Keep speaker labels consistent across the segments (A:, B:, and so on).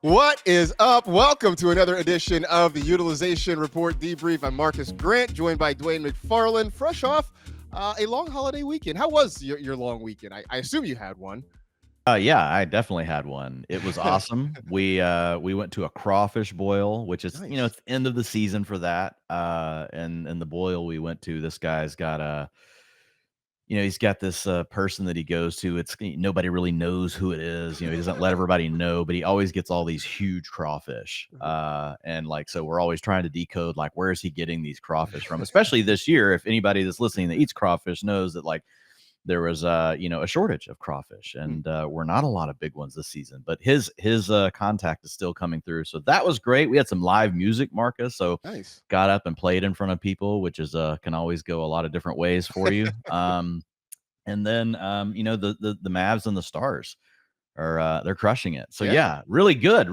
A: What is up? Welcome to another edition of the Utilization Report Debrief. I'm Marcus Grant, joined by Dwayne McFarland, fresh off a long holiday weekend. How was your long weekend? I assume you had one.
B: Yeah, I definitely had one. It was awesome. We went to a crawfish boil, which is,
A: Nice.
B: it's the end of the season for that. And the boil we went to, this guy's got he's got this person that he goes to. It's nobody really knows who it is. He doesn't let everybody know, but he always gets all these huge crawfish. And like, so we're always trying to decode like, where is he getting these crawfish from? Especially this year, if anybody that's listening that eats crawfish knows that like there was a shortage of crawfish, and we're not a lot of big ones this season, but his contact is still coming through, so that was great. We had some live music, Marcus, so
A: Nice.
B: got up and played in front of people, which is can always go a lot of different ways for you. And then the Mavs and the Stars are they're crushing it. So yeah, really good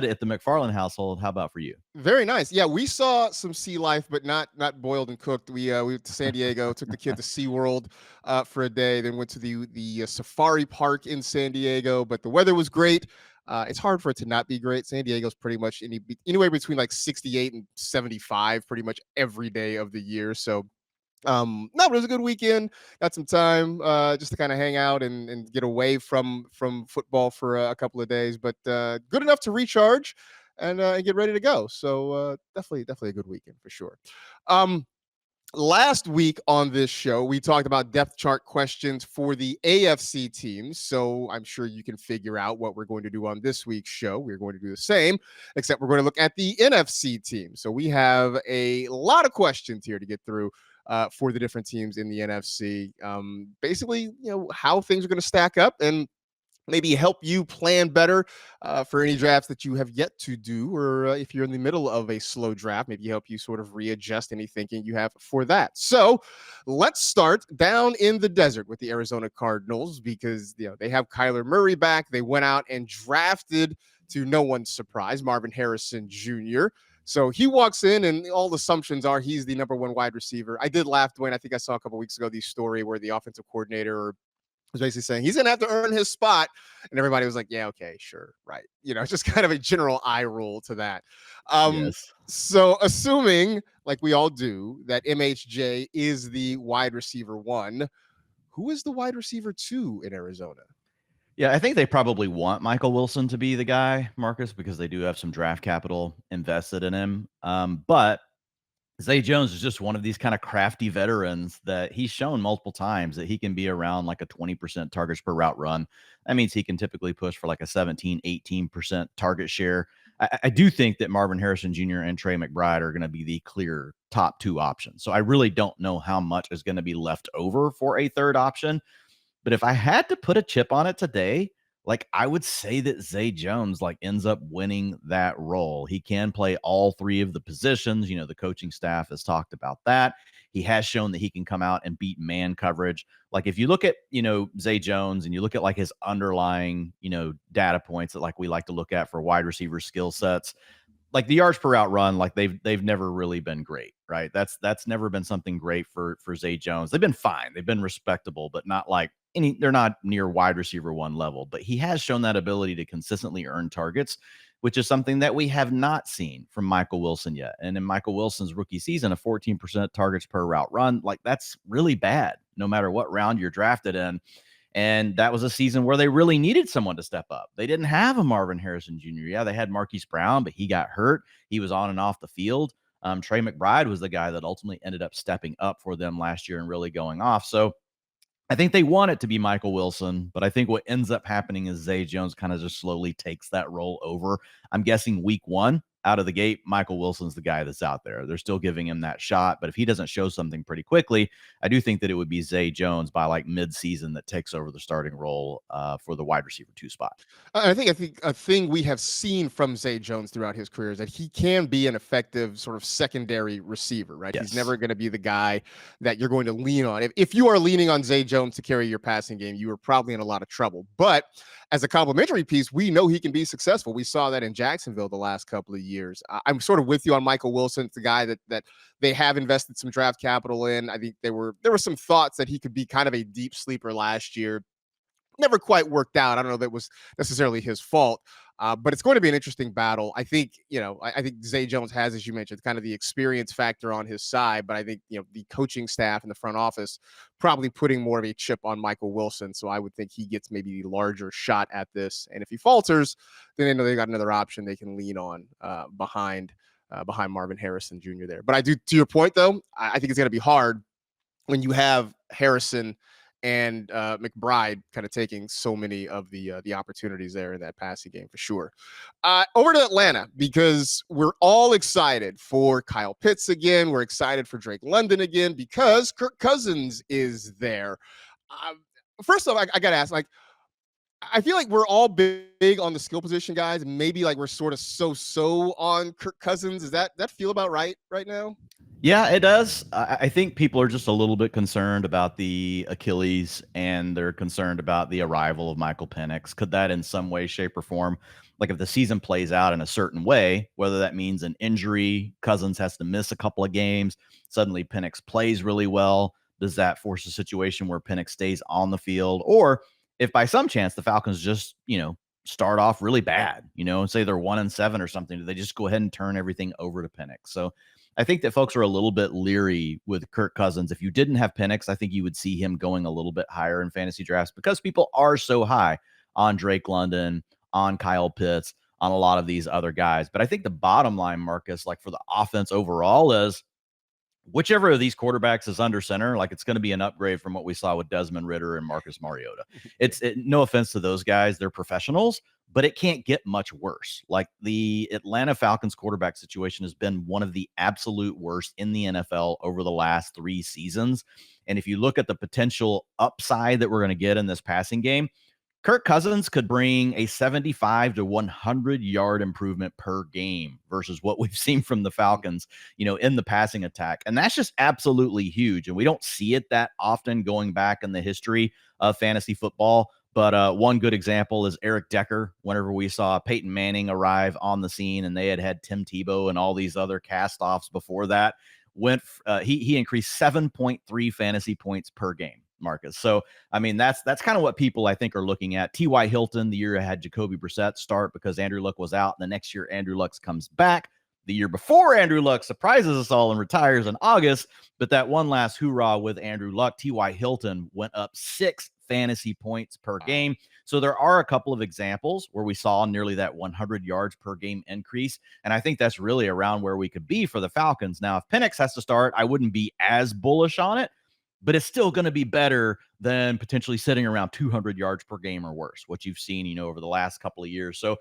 B: at the McFarland household. How about for you?
A: Very nice. Yeah, we saw some sea life, but not boiled and cooked. We went to San Diego, took the kid to SeaWorld for a day, then went to the safari park in San Diego. But the weather was great. It's hard for it to not be great. San Diego's pretty much anywhere between like 68 and 75 pretty much every day of the year. So no, but it was a good weekend. Got some time just to kind of hang out and get away from football for a couple of days, but good enough to recharge and get ready to go. So definitely a good weekend for sure. Last week on this show, we talked about depth chart questions for the AFC teams. So I'm sure you can figure out what we're going to do on this week's show. We're going to do the same, except we're going to look at the NFC team. So we have a lot of questions here to get through for the different teams in the NFC. Basically, how things are going to stack up and maybe help you plan better for any drafts that you have yet to do, or if you're in the middle of a slow draft, maybe help you sort of readjust any thinking you have for that. So let's start down in the desert with the Arizona Cardinals, because they have Kyler Murray back. They went out and drafted, to no one's surprise, Marvin Harrison Jr. So he walks in, and all assumptions are he's the number one wide receiver. I did laugh, Dwayne. I think I saw a couple weeks ago the story where the offensive coordinator was basically saying he's going to have to earn his spot. And everybody was like, yeah, okay, sure. Right. It's just kind of a general eye roll to that.
B: Yes.
A: So assuming, like we all do, that MHJ is the wide receiver one, who is the wide receiver two in Arizona?
B: Yeah, I think they probably want Michael Wilson to be the guy, Marcus, because they do have some draft capital invested in him. But Zay Jones is just one of these kind of crafty veterans that he's shown multiple times that he can be around like a 20% targets per route run. That means he can typically push for like a 17, 18% target share. I do think that Marvin Harrison Jr. and Trey McBride are going to be the clear top two options. So I really don't know how much is going to be left over for a third option. But if I had to put a chip on it today, like I would say that Zay Jones like ends up winning that role. He can play all three of the positions. The coaching staff has talked about that. He has shown that he can come out and beat man coverage. Like if you look at, Zay Jones and you look at like his underlying, data points that like we like to look at for wide receiver skill sets, like the yards per route run, like they've never really been great, right? That's never been something great for Zay Jones. They've been fine. They've been respectable, but not like they're not near wide receiver one level, but he has shown that ability to consistently earn targets, which is something that we have not seen from Michael Wilson yet. And in Michael Wilson's rookie season, a 14% targets per route run, like that's really bad, no matter what round you're drafted in. And that was a season where they really needed someone to step up. They didn't have a Marvin Harrison Jr. Yeah, they had Marquise Brown, but he got hurt. He was on and off the field. Trey McBride was the guy that ultimately ended up stepping up for them last year and really going off. So I think they want it to be Michael Wilson, but I think what ends up happening is Zay Jones kind of just slowly takes that role over. I'm guessing week one out of the gate, Michael Wilson's the guy that's out there. They're still giving him that shot, but if he doesn't show something pretty quickly, I do think that it would be Zay Jones by like mid-season that takes over the starting role for the wide receiver 2 spot.
A: I think a thing we have seen from Zay Jones throughout his career is that he can be an effective sort of secondary receiver, right?
B: Yes.
A: He's never going to be the guy that you're going to lean on. If you are leaning on Zay Jones to carry your passing game, you are probably in a lot of trouble. But as a complementary piece, we know he can be successful. We saw that in Jacksonville the last couple of years. I'm sort of with you on Michael Wilson. It's the guy that they have invested some draft capital in. I think there were some thoughts that he could be kind of a deep sleeper last year. Never quite worked out. I don't know if it was necessarily his fault. But it's going to be an interesting battle. I think, I think Zay Jones has, as you mentioned, kind of the experience factor on his side, but I think, the coaching staff and the front office probably putting more of a chip on Michael Wilson. So I would think he gets maybe the larger shot at this. And if he falters, then they know they got another option they can lean on behind Marvin Harrison Jr. there. But I do, to your point though, I think it's going to be hard when you have Harrison and McBride kind of taking so many of the opportunities there in that passing game for sure. Over to Atlanta, because we're all excited for Kyle Pitts again. We're excited for Drake London again because Kirk Cousins is there. First off, I got to ask, like, I feel like we're all big on the skill position guys. Maybe like we're sort of so on Kirk Cousins. Is that feel about right now?
B: Yeah, it does. I think people are just a little bit concerned about the Achilles, and they're concerned about the arrival of Michael Penix. Could that in some way, shape, or form, like if the season plays out in a certain way, whether that means an injury, Cousins has to miss a couple of games, suddenly Penix plays really well, does that force a situation where Penix stays on the field? Or if by some chance the Falcons just, start off really bad, and say they're 1-7 or something, do they just go ahead and turn everything over to Penix? So I think that folks are a little bit leery with Kirk Cousins. If you didn't have Penix, I think you would see him going a little bit higher in fantasy drafts because people are so high on Drake London, on Kyle Pitts, on a lot of these other guys. But I think the bottom line, Marcus, like for the offense overall, is whichever of these quarterbacks is under center, like it's going to be an upgrade from what we saw with Desmond Ridder and Marcus Mariota. No offense to those guys, they're professionals, but it can't get much worse. Like the Atlanta Falcons quarterback situation has been one of the absolute worst in the NFL over the last 3 seasons. And if you look at the potential upside that we're going to get in this passing game, Kirk Cousins could bring a 75 to 100 yard improvement per game versus what we've seen from the Falcons, in the passing attack. And that's just absolutely huge. And we don't see it that often going back in the history of fantasy football. But one good example is Eric Decker. Whenever we saw Peyton Manning arrive on the scene and they had Tim Tebow and all these other cast-offs before that, he increased 7.3 fantasy points per game, Marcus. So, I mean, that's kind of what people I think are looking at. T.Y. Hilton, the year I had Jacoby Brissett start because Andrew Luck was out. And the next year, Andrew Luck comes back. The year before, Andrew Luck surprises us all and retires in August. But that one last hoorah with Andrew Luck, T.Y. Hilton went up 6 fantasy points per game. So there are a couple of examples where we saw nearly that 100 yards per game increase. And I think that's really around where we could be for the Falcons. Now, if Penix has to start, I wouldn't be as bullish on it, but it's still going to be better than potentially sitting around 200 yards per game or worse, what you've seen, over the last couple of years. So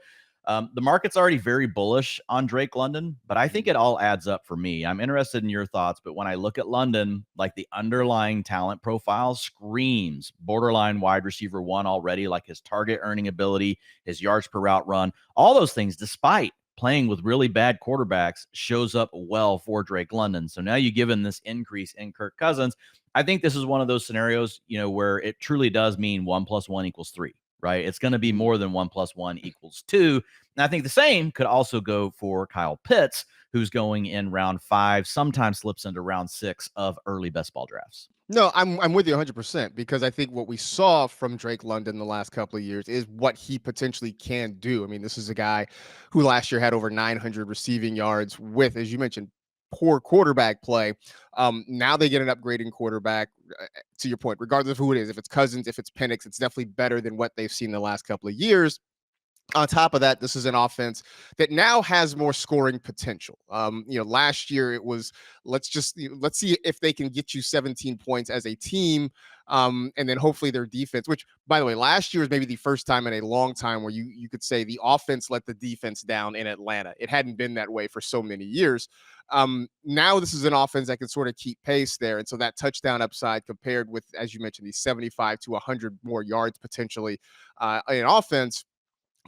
B: the market's already very bullish on Drake London, but I think it all adds up for me. I'm interested in your thoughts, but when I look at London, like the underlying talent profile screams borderline wide receiver 1 already, like his target earning ability, his yards per route run, all those things, despite playing with really bad quarterbacks, shows up well for Drake London. So now you give him this increase in Kirk Cousins. I think this is one of those scenarios, where it truly does mean 1 + 1 = 3. Right? It's going to be more than 1 + 1 = 2. And I think the same could also go for Kyle Pitts, who's going in round 5, sometimes slips into round 6 of early best ball drafts.
A: No, I'm with you 100% because I think what we saw from Drake London the last couple of years is what he potentially can do. I mean, this is a guy who last year had over 900 receiving yards with, as you mentioned, poor quarterback play. Now they get an upgrading quarterback. To your point, regardless of who it is, if it's Cousins, if it's Penix, it's definitely better than what they've seen the last couple of years. On top of that, this is an offense that now has more scoring potential. Last year it was let's see if they can get you 17 points as a team, and then hopefully their defense. Which, by the way, last year was maybe the first time in a long time where you could say the offense let the defense down in Atlanta. It hadn't been that way for so many years. Now this is an offense that can sort of keep pace there, and so that touchdown upside compared with, as you mentioned, these 75 to 100 more yards potentially in offense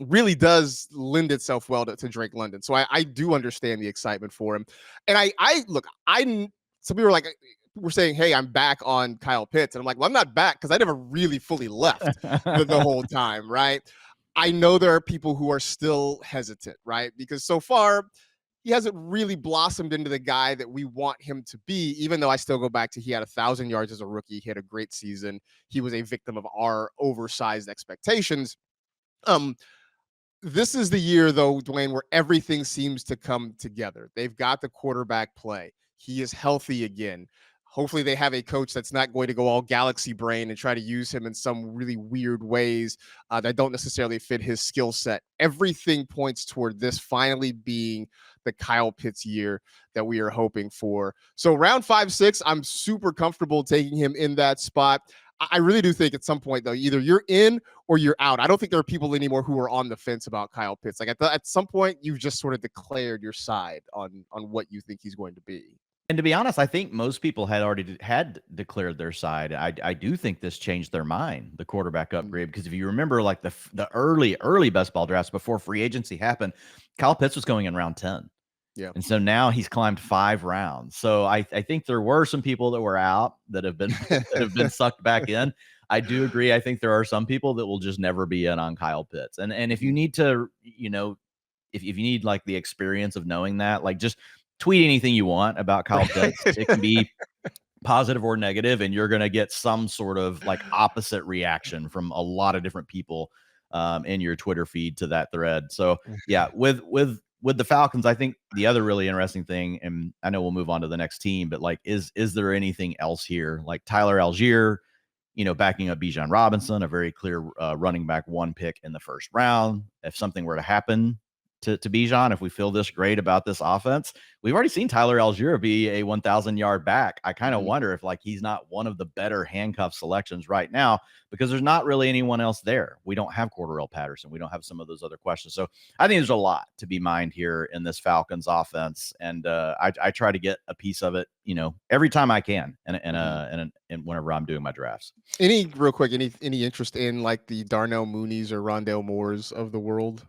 A: really does lend itself well to Drake London. So I do understand the excitement for him. And some people were saying, hey, I'm back on Kyle Pitts. And I'm like, well, I'm not back because I never really fully left the whole time, right? I know there are people who are still hesitant, right? Because so far, he hasn't really blossomed into the guy that we want him to be, even though I still go back to he had 1,000 yards as a rookie. He had a great season. He was a victim of our oversized expectations. This is the year, though, Dwayne, where everything seems to come together. They've got the quarterback play. He is healthy again. Hopefully, they have a coach that's not going to go all galaxy brain and try to use him in some really weird ways that don't necessarily fit his skill set. Everything points toward this finally being the Kyle Pitts year that we are hoping for. So, round 5-6, I'm super comfortable taking him in that spot. I really do think at some point, though, either you're in or you're out. I don't think there are people anymore who are on the fence about Kyle Pitts. Like at some point, you've just sort of declared your side on what you think he's going to be.
B: And to be honest, I think most people had already had declared their side. I do think this changed their mind, the quarterback upgrade, because if you remember, like the early best ball drafts before free agency happened, Kyle Pitts was going in round 10.
A: Yeah.
B: And so now he's climbed 5 rounds. So I think there were some people that were out that have been sucked back in. I do agree. I think there are some people that will just never be in on Kyle Pitts. And if you need to, if you need like the experience of knowing that, like just tweet anything you want about Kyle Pitts. It can be positive or negative, and you're going to get some sort of like opposite reaction from a lot of different people in your Twitter feed to that thread. So yeah, with the Falcons, I think the other really interesting thing, and I know we'll move on to the next team, but like, is there anything else here? Like Tyler Algier, backing up Bijan Robinson, a very clear running back 1 pick in the first round. If something were to happen to Bijan, if we feel this great about this offense, we've already seen Tyler Algier be a 1,000-yard back. I kind of wonder if like he's not one of the better handcuff selections right now because there's not really anyone else there. We don't have Cordarrelle Patterson. We don't have some of those other questions. So I think there's a lot to be mined here in this Falcons offense, and I try to get a piece of it, every time I can, and whenever I'm doing my drafts.
A: Any interest in like the Darnell Mooney's or Rondale Moores of the world?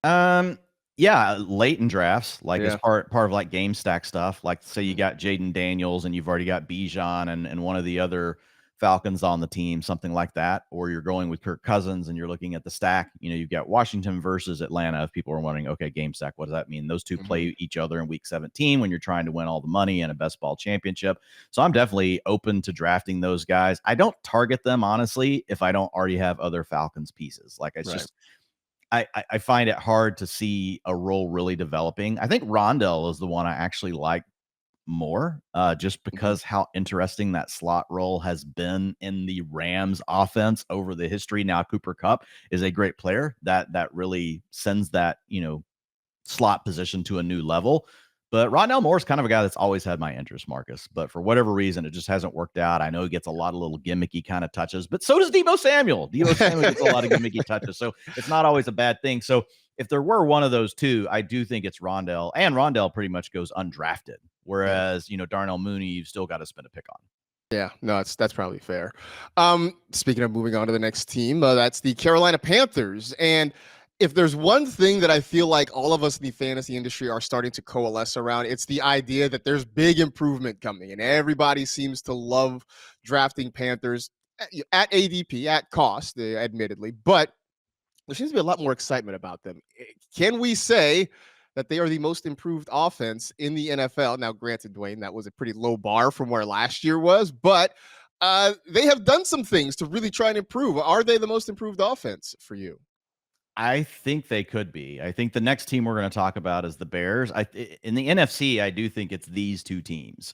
B: Yeah, late in drafts, like as part of like game stack stuff. Like say you got Jaden Daniels and you've already got Bijan and one of the other Falcons on the team, something like that, or you're going with Kirk Cousins and you're looking at the stack. You've got Washington versus Atlanta. If people are wondering, okay, game stack, what does that mean? Those two play each other in week 17 when you're trying to win all the money in a best ball championship. So I'm definitely open to drafting those guys. I don't target them honestly if I don't already have other Falcons pieces. Like it's just I find it hard to see a role really developing. I think Rondell is the one I actually like more, just because how interesting that slot role has been in the Rams offense over the history. Now Cooper Kupp is a great player that really sends that, slot position to a new level. But Rondell Moore is kind of a guy that's always had my interest, Marcus. But for whatever reason, it just hasn't worked out. I know he gets a lot of little gimmicky kind of touches, but so does Deebo Samuel. Deebo Samuel gets a lot of gimmicky touches. So it's not always a bad thing. So if there were one of those two, I do think it's Rondell. And Rondell pretty much goes undrafted. Whereas, Darnell Mooney, you've still got to spend a pick on.
A: Yeah, no, that's probably fair. Speaking of moving on to the next team, that's the Carolina Panthers. And if there's one thing that I feel like all of us in the fantasy industry are starting to coalesce around, it's the idea that there's big improvement coming, and everybody seems to love drafting Panthers at ADP, at cost, admittedly, but there seems to be a lot more excitement about them. Can we say that they are the most improved offense in the NFL? Now, granted, Dwayne, that was a pretty low bar from where last year was, but they have done some things to really try and improve. Are they the most improved offense for you?
B: I think they could be. I think the next team we're going to talk about is the Bears. In the NFC, I do think it's these two teams,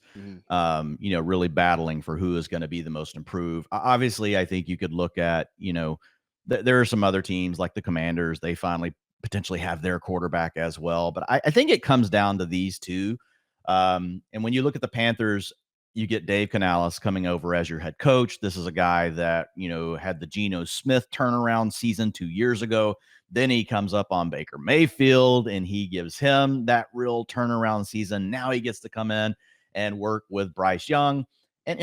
B: really battling for who is going to be the most improved. Obviously, I think you could look at, there are some other teams like the Commanders. They finally potentially have their quarterback as well. But I think it comes down to these two. And when you look at the Panthers, you get Dave Canales coming over as your head coach. This is a guy that, had the Geno Smith turnaround season 2 years ago. Then he comes up on Baker Mayfield and he gives him that real turnaround season. Now he gets to come in and work with Bryce Young. And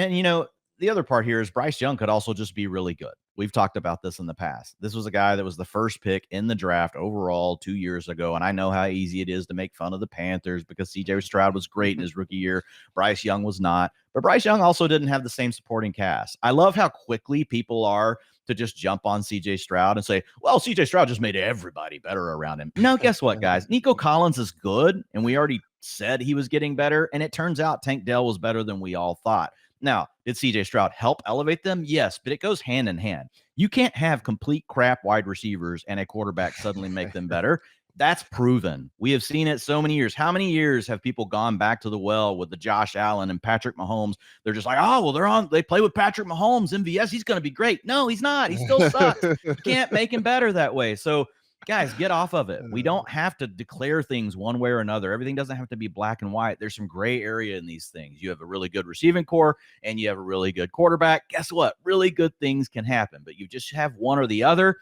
B: the other part here is Bryce Young could also just be really good. We've talked about this in the past. This was a guy that was the first pick in the draft overall 2 years ago. And I know how easy it is to make fun of the Panthers because CJ Stroud was great in his rookie year. Bryce Young was not. But Bryce Young also didn't have the same supporting cast. I love how quickly people are to just jump on CJ Stroud and say, well, CJ Stroud just made everybody better around him. No, guess what, guys? Nico Collins is good. And we already said he was getting better. And it turns out Tank Dell was better than we all thought. Now, Did CJ Stroud help elevate them? Yes, but it goes hand in hand. You can't have complete crap wide receivers and a quarterback suddenly make them better. That's proven. We have seen it so many years. How many years have people gone back to the well with the Josh Allen and Patrick Mahomes? They're just like, oh, well, they play with Patrick Mahomes, MVS. He's going to be great. No, he's not. He still sucks. You can't make him better that way. So, guys, get off of it. We don't have to declare things one way or another. Everything doesn't have to be black and white. There's some gray area in these things. You have a really good receiving core and you have a really good quarterback. Guess what? Really good things can happen, but you just have one or the other.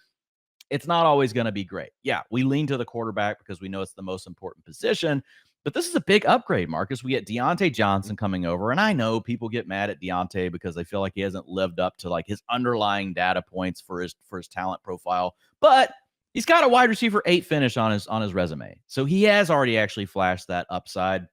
B: It's not always going to be great. Yeah, we lean to the quarterback because we know it's the most important position, but this is a big upgrade, Marcus. We get Diontae Johnson coming over, and I know people get mad at Diontae because they feel like he hasn't lived up to like his underlying data points for his talent profile, but he's got a wide receiver 8 finish on his resume. So he has already actually flashed that upside.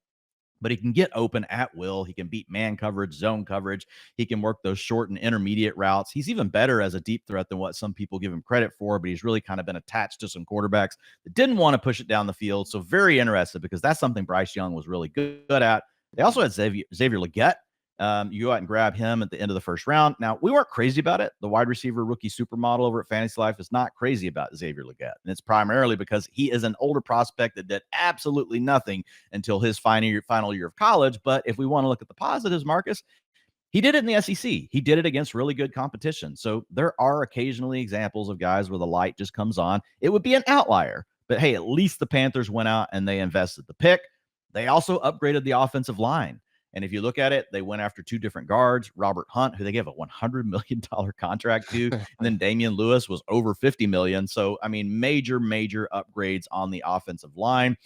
B: But he can get open at will. He can beat man coverage, zone coverage. He can work those short and intermediate routes. He's even better as a deep threat than what some people give him credit for, but he's really kind of been attached to some quarterbacks that didn't want to push it down the field. So very interested because that's something Bryce Young was really good at. They also had Xavier Legette. You go out and grab him at the end of the first round. Now, we weren't crazy about it. The wide receiver rookie supermodel over at Fantasy Life is not crazy about Xavier Legette. And it's primarily because he is an older prospect that did absolutely nothing until his final year of college. But if we want to look at the positives, Marcus, he did it in the SEC. He did it against really good competition. So there are occasionally examples of guys where the light just comes on. It would be an outlier. But hey, at least the Panthers went out and they invested the pick. They also upgraded the offensive line. And if you look at it, they went after 2 different guards, Robert Hunt, who they gave a $100 million contract to, and then Damian Lewis was over $50 million. So, I mean, major upgrades on the offensive line.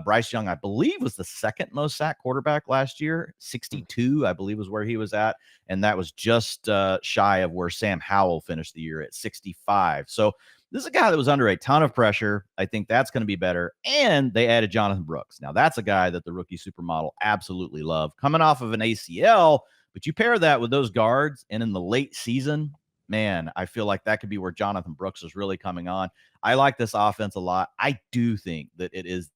B: Bryce Young, I believe, was the second most sacked quarterback last year. 62, I believe, was where he was at. And that was just shy of where Sam Howell finished the year at 65. So this is a guy that was under a ton of pressure. I think that's going to be better. And they added Jonathan Brooks. Now, that's a guy that the rookie supermodel absolutely loved. Coming off of an ACL, but you pair that with those guards, and in the late season, man, I feel like that could be where Jonathan Brooks is really coming on. I like this offense a lot. I do think that it is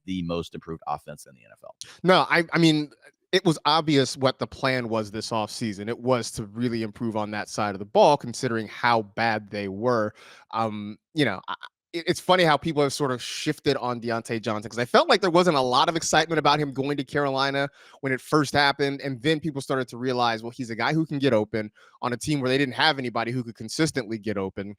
B: the most improved offense in the NFL.
A: No, I mean, it was obvious what the plan was this offseason. It was to really improve on that side of the ball, considering how bad they were. It's funny how people have sort of shifted on Diontae Johnson, because I felt like there wasn't a lot of excitement about him going to Carolina when it first happened. And then people started to realize, well, he's a guy who can get open on a team where they didn't have anybody who could consistently get open.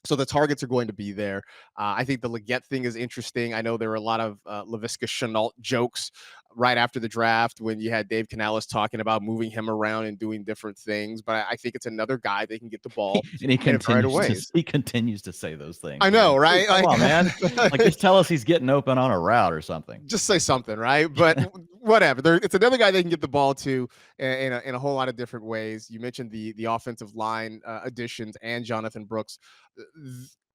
A: So the targets are going to be there. I think the Legette thing is interesting. I know there were a lot of Laviska Shenault jokes right after the draft when you had Dave Canales talking about moving him around and doing different things. But I think it's another guy they can get the ball
B: and he continues to say those things.
A: I know, right?
B: Come on, man. Like, just tell us he's getting open on a route or something.
A: Just say something, right? But whatever. It's another guy they can get the ball to in a whole lot of different ways. You mentioned the offensive line additions and Jonathan Brooks.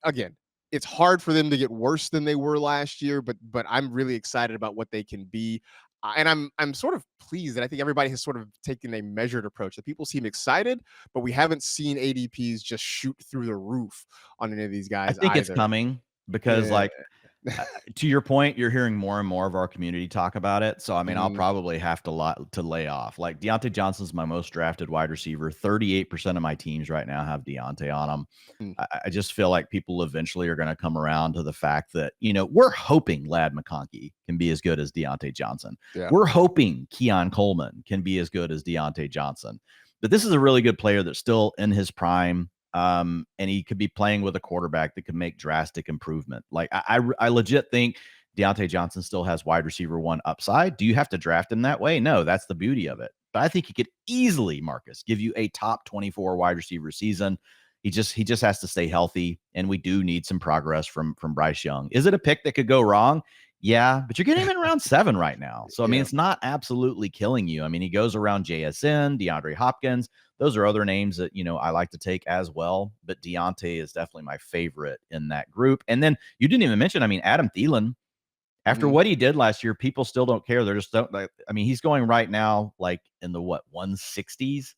A: Again, it's hard for them to get worse than they were last year, but I'm really excited about what they can be. And I'm sort of pleased that I think everybody has sort of taken a measured approach. That people seem excited, but we haven't seen ADPs just shoot through the roof on any of these guys.
B: I think it's coming because, to your point, you're hearing more and more of our community talk about it. So, I mean, I'll probably have to lay off. Like, Diontae Johnson's my most drafted wide receiver. 38% of my teams right now have Diontae on them. I just feel like people eventually are going to come around to the fact that, we're hoping Ladd McConkey can be as good as Diontae Johnson. Yeah. We're hoping Keon Coleman can be as good as Diontae Johnson. But this is a really good player that's still in his prime. And he could be playing with a quarterback that could make drastic improvement. Like, I legit think Diontae Johnson still has wide receiver 1 upside. Do you have to draft him that way? No, that's the beauty of it. But I think he could easily, Marcus, give you a top 24 wide receiver season. He just has to stay healthy, and we do need some progress from Bryce Young. Is it a pick that could go wrong? Yeah, but you're getting him in round 7 right now. So, I mean, it's not absolutely killing you. I mean, he goes around JSN, DeAndre Hopkins. Those are other names that, I like to take as well. But Diontae is definitely my favorite in that group. And then you didn't even mention, Adam Thielen. After what he did last year, people still don't care. They're just don't. He's going right now like in the 160s.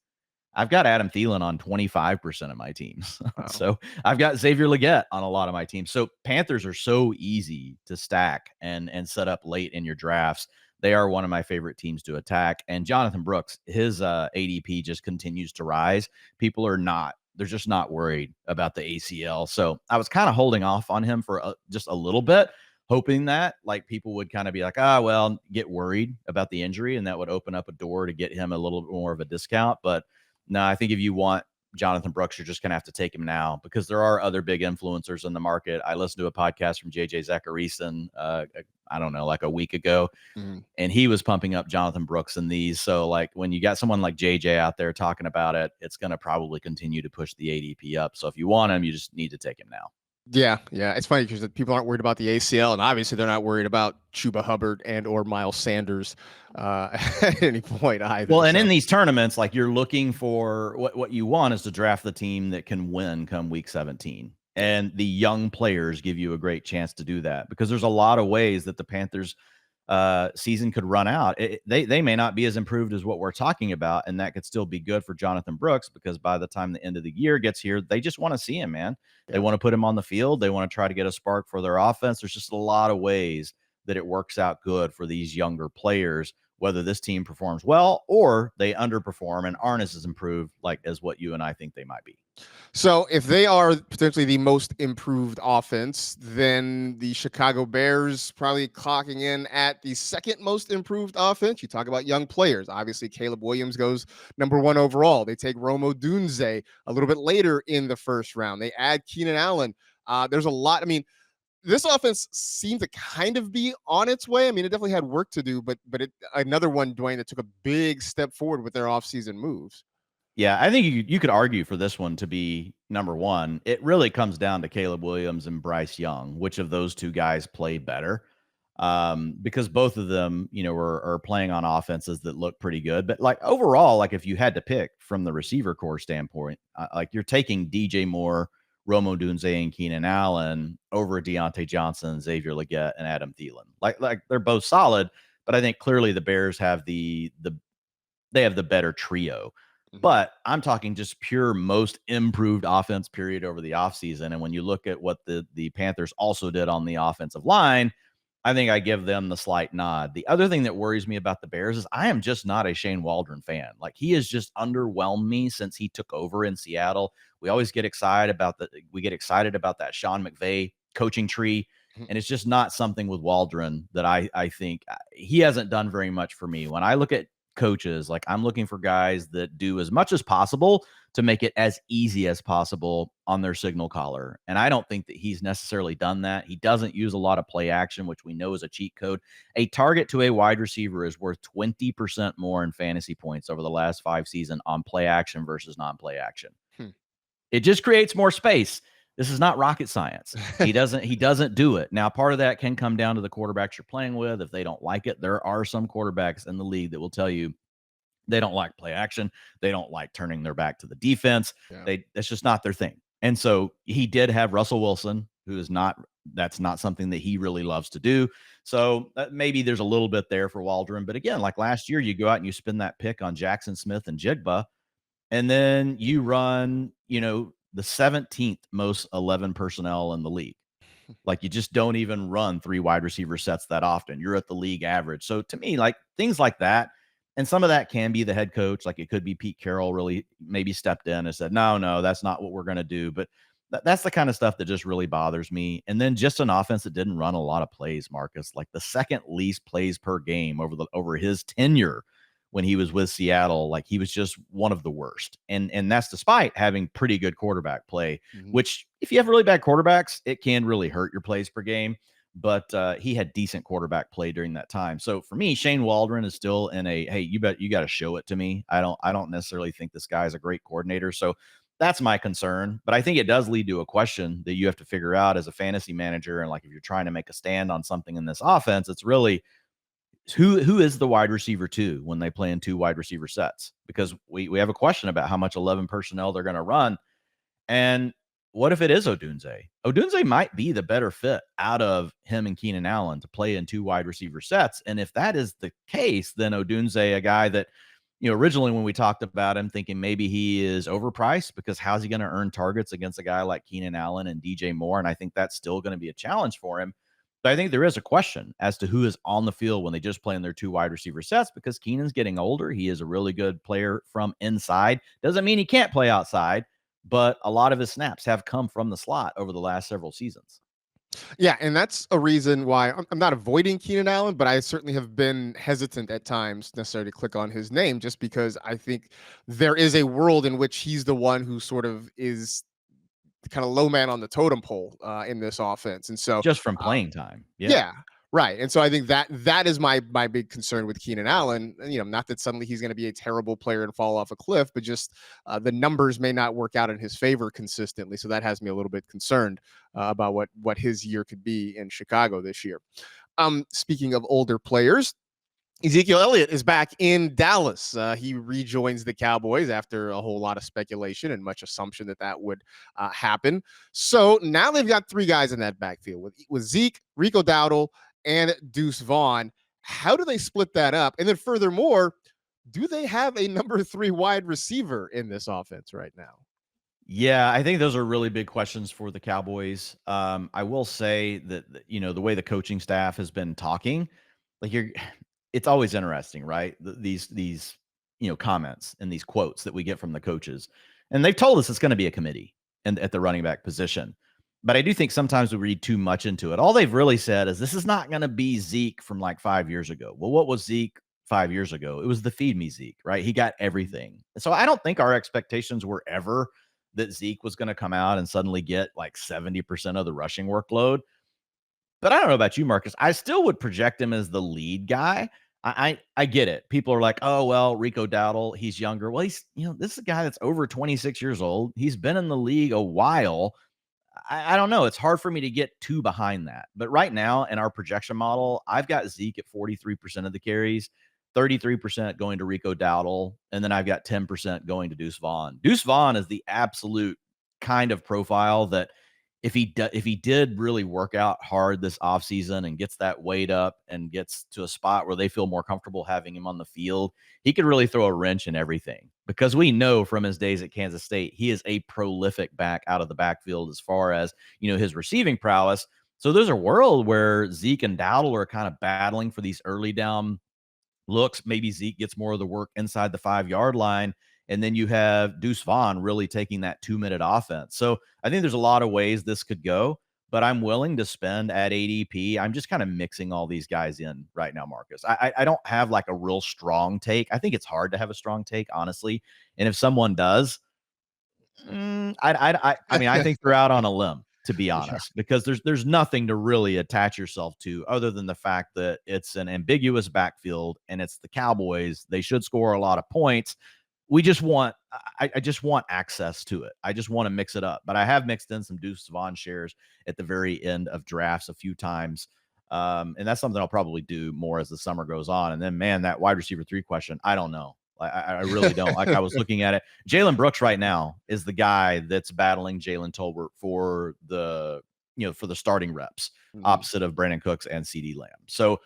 B: I've got Adam Thielen on 25% of my teams.
A: Wow.
B: So I've got Xavier Legette on a lot of my teams. So Panthers are so easy to stack and set up late in your drafts. They are one of my favorite teams to attack. And Jonathan Brooks, his ADP just continues to rise. People are not, they're just not worried about the ACL. So I was kind of holding off on him for just a little bit, hoping that like people would kind of be like, well, get worried about the injury, and that would open up a door to get him a little bit more of a discount. But no, I think if you want Jonathan Brooks, you're just going to have to take him now, because there are other big influencers in the market. I listened to a podcast from JJ Zacharyson, I don't know, like a week ago, and he was pumping up Jonathan Brooks in these. So like when you got someone like JJ out there talking about it, it's going to probably continue to push the ADP up. So if you want him, you just need to take him now.
A: Yeah. It's funny because people aren't worried about the ACL, and obviously they're not worried about Chuba Hubbard and or Miles Sanders at any point either.
B: Well, and in these tournaments, like you're looking for what you want is to draft the team that can win come week 17. And the young players give you a great chance to do that, because there's a lot of ways that the Panthers season could run out. They may not be as improved as what we're talking about, and that could still be good for Jonathan Brooks, because by the time the end of the year gets here, they just want to see him, man. They want to put him on the field. They want to try to get a spark for their offense. There's just a lot of ways that it works out good for these younger players, whether this team performs well or they underperform and aren't as improved like as what you and I think they might be.
A: So if they are potentially the most improved offense, then the Chicago Bears probably clocking in at the second most improved offense. You talk about young players. Obviously, Caleb Williams goes number 1 overall. They take Rome Odunze a little bit later in the first round. They add Keenan Allen. There's a lot. I mean, this offense seemed to kind of be on its way. I mean, it definitely had work to do, but another one, Dwayne, that took a big step forward with their offseason moves.
B: Yeah, I think you could argue for this one to be number 1. It really comes down to Caleb Williams and Bryce Young, which of those two guys play better, because both of them, are playing on offenses that look pretty good. But like overall, like if you had to pick from the receiver core standpoint, like you're taking DJ Moore, Rome Odunze, and Keenan Allen over Deontay Johnson, Xavier Legette, and Adam Thielen. Like they're both solid, but I think clearly the Bears have they have the better trio. But I'm talking just pure most improved offense period over the offseason. And when you look at what the Panthers also did on the offensive line, I think I give them the slight nod. The other thing that worries me about the Bears is I am just not a Shane Waldron fan. Like he has just underwhelmed me since he took over in Seattle. We always get excited about that Sean McVay coaching tree. And it's just not something with Waldron that I think he hasn't done very much for me. When I look at coaches, like I'm looking for guys that do as much as possible to make it as easy as possible on their signal caller. And I don't think that he's necessarily done that. He doesn't use a lot of play action, which we know is a cheat code. A target to a wide receiver is worth 20% more in fantasy points over the last 5 seasons on play action versus non-play action. It just creates more space. This is not rocket science. He doesn't do it. Now, part of that can come down to the quarterbacks you're playing with. If they don't like it, there are some quarterbacks in the league that will tell you they don't like play action. They don't like turning their back to the defense. Yeah. That's just not their thing. And so he did have Russell Wilson, that's not something that he really loves to do. So maybe there's a little bit there for Waldron. But again, like last year, you go out and you spin that pick on Jaxon Smith-Njigba, and then you run, the 17th most 11 personnel in the league. Like you just don't even run 3 wide receiver sets that often. You're at the league average. So to me, like things like that, and some of that can be the head coach. Like it could be Pete Carroll really maybe stepped in and said, no, that's not what we're going to do. But that's the kind of stuff that just really bothers me. And then just an offense that didn't run a lot of plays, Marcus, like the second least plays per game over his tenure when he was with Seattle. Like he was just one of the worst. And that's despite having pretty good quarterback play, which if you have really bad quarterbacks, it can really hurt your plays per game. But he had decent quarterback play during that time. So for me, Shane Waldron is still in hey, you got to show it to me. I don't necessarily think this guy is a great coordinator. So that's my concern. But I think it does lead to a question that you have to figure out as a fantasy manager. And like if you're trying to make a stand on something in this offense, it's really who is the wide receiver 2 when they play in 2 wide receiver sets? Because we have a question about how much 11 personnel they're going to run. And what if it is Odunze? Odunze might be the better fit out of him and Keenan Allen to play in 2 wide receiver sets. And if that is the case, then Odunze, a guy that, originally when we talked about him, thinking maybe he is overpriced because how's he going to earn targets against a guy like Keenan Allen and DJ Moore? And I think that's still going to be a challenge for him. But I think there is a question as to who is on the field when they just play in their two wide receiver sets, because Keenan's getting older. He is a really good player from inside. Doesn't mean he can't play outside, but a lot of his snaps have come from the slot over the last several seasons.
A: Yeah, and that's a reason why I'm not avoiding Keenan Allen, but I certainly have been hesitant at times necessarily to click on his name, just because I think there is a world in which he's the one who sort of is the kind of low man on the totem pole in this offense. And so
B: just from playing time.
A: Yeah. Right. And so I think that is my big concern with Keenan Allen. Not that suddenly he's going to be a terrible player and fall off a cliff, but just the numbers may not work out in his favor consistently. So that has me a little bit concerned about what his year could be in Chicago this year. Speaking of older players, Ezekiel Elliott is back in Dallas. He rejoins the Cowboys after a whole lot of speculation and much assumption that would happen. So now they've got three guys in that backfield with Zeke, Rico Dowdle, and Deuce Vaughn. How do they split that up? And then furthermore, do they have a number 3 wide receiver in this offense right now?
B: Yeah, I think those are really big questions for the Cowboys. I will say that, the way the coaching staff has been talking, it's always interesting, right? These comments and these quotes that we get from the coaches, and they've told us it's going to be a committee and at the running back position. But I do think sometimes we read too much into it. All they've really said is this is not going to be Zeke from like 5 years ago. Well, what was Zeke 5 years ago? It was the feed me Zeke, right? He got everything. So I don't think our expectations were ever that Zeke was going to come out and suddenly get like 70% of the rushing workload. But I don't know about you, Marcus. I still would project him as the lead guy. I get it. People are like, oh, well, Rico Dowdle, he's younger. Well, he's, this is a guy that's over 26 years old. He's been in the league a while. I don't know. It's hard for me to get too behind that. But right now in our projection model, I've got Zeke at 43% of the carries, 33% going to Rico Dowdle, and then I've got 10% going to Deuce Vaughn. Deuce Vaughn is the absolute kind of profile that if he did really work out hard this offseason and gets that weight up and gets to a spot where they feel more comfortable having him on the field, he could really throw a wrench in everything, because we know from his days at Kansas State, he is a prolific back out of the backfield as far as, his receiving prowess. So there's a world where Zeke and Dowdle are kind of battling for these early down looks. Maybe Zeke gets more of the work inside the 5-yard line. And then you have Deuce Vaughn really taking that 2-minute offense. So I think there's a lot of ways this could go, but I'm willing to spend at ADP. I'm just kind of mixing all these guys in right now, Marcus. I don't have like a real strong take. I think it's hard to have a strong take, honestly. And if someone does, I think they're out on a limb, to be honest, because there's nothing to really attach yourself to other than the fact that it's an ambiguous backfield and it's the Cowboys. They should score a lot of points. I just want access to it. I just want to mix it up. But I have mixed in some Deuce Vaughn shares at the very end of drafts a few times. And that's something I'll probably do more as the summer goes on. And then, man, that wide receiver 3 question, I don't know. I really don't. Like, I was looking at it. Jalen Brooks right now is the guy that's battling Jalen Tolbert for the starting reps, opposite of Brandon Cooks and CeeDee Lamb. So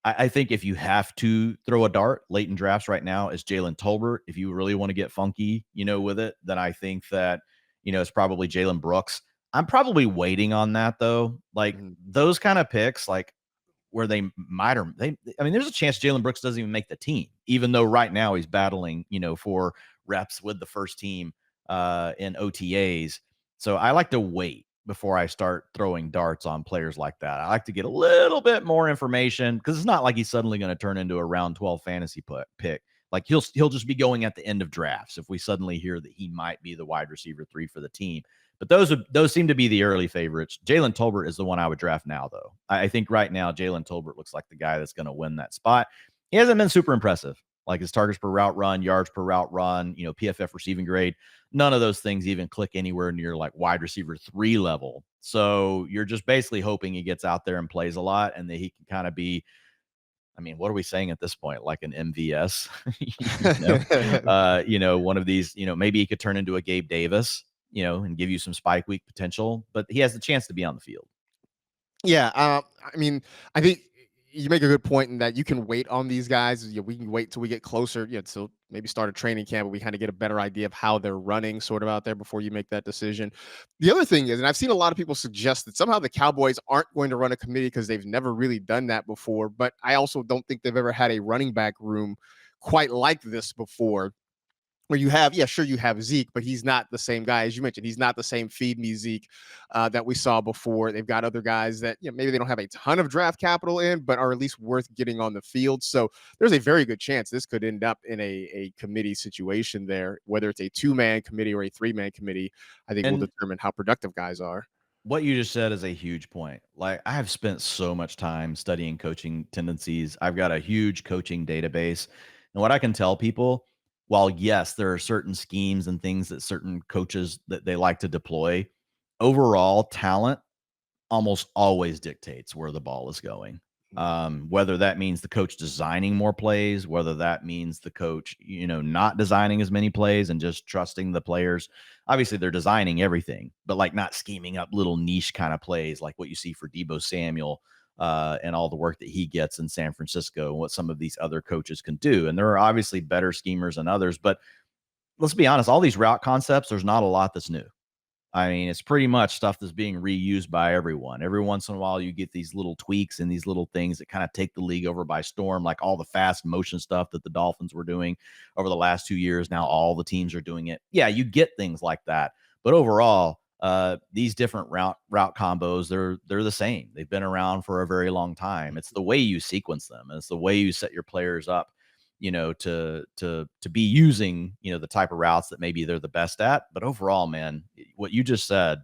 B: I think if you have to throw a dart late in drafts right now, it's Jalen Tolbert. If you really want to get funky, with it, then I think that, it's probably Jalen Brooks. I'm probably waiting on that though. Like those kind of picks, like where there's a chance Jalen Brooks doesn't even make the team, even though right now he's battling, for reps with the first team in OTAs. So I like to wait before I start throwing darts on players like that. I like to get a little bit more information, because it's not like he's suddenly going to turn into a round 12 fantasy pick. Like he'll just be going at the end of drafts if we suddenly hear that he might be the wide receiver 3 for the team. But those seem to be the early favorites. Jalen Tolbert is the one I would draft now, though. I think right now Jalen Tolbert looks like the guy that's going to win that spot. He hasn't been super impressive. Like his targets per route run, yards per route run, PFF receiving grade. None of those things even click anywhere near like wide receiver 3 level. So you're just basically hoping he gets out there and plays a lot and that he can kind of be, what are we saying at this point? Like an MVS, one of these, maybe he could turn into a Gabe Davis, and give you some spike week potential, but he has the chance to be on the field.
A: Yeah. I think you make a good point in that you can wait on these guys. We can wait till we get closer, so maybe start a training camp, but we kind of get a better idea of how they're running sort of out there before you make that decision. The other thing is, and I've seen a lot of people suggest that somehow the Cowboys aren't going to run a committee because they've never really done that before, but I also don't think they've ever had a running back room quite like this before, where you have, sure, you have Zeke, but he's not the same guy. As you mentioned, he's not the same feed me Zeke that we saw before. They've got other guys that maybe they don't have a ton of draft capital in, but are at least worth getting on the field. So there's a very good chance this could end up in a committee situation there, whether it's a 2-man committee or a 3-man committee. I think will determine how productive guys are.
B: What you just said is a huge point. Like, I have spent so much time studying coaching tendencies. I've got a huge coaching database. And what I can tell people, while yes, there are certain schemes and things that certain coaches that they like to deploy, overall talent almost always dictates where the ball is going. Whether that means the coach designing more plays, whether that means the coach, not designing as many plays and just trusting the players. Obviously, they're designing everything, but like not scheming up little niche kind of plays like what you see for Deebo Samuel and all the work that he gets in San Francisco and what some of these other coaches can do. And there are obviously better schemers than others, but let's be honest, all these route concepts, there's not a lot that's new. I mean, it's pretty much stuff that's being reused by everyone. Every once in a while, you get these little tweaks and these little things that kind of take the league over by storm, like all the fast motion stuff that the Dolphins were doing over the last 2 years. Now all the teams are doing it. Yeah, you get things like that. But overall, these different route combos, they're the same. They've been around for a very long time. It's the way you sequence them. It's the way you set your players up, to be using, the type of routes that maybe they're the best at. But overall, man, what you just said,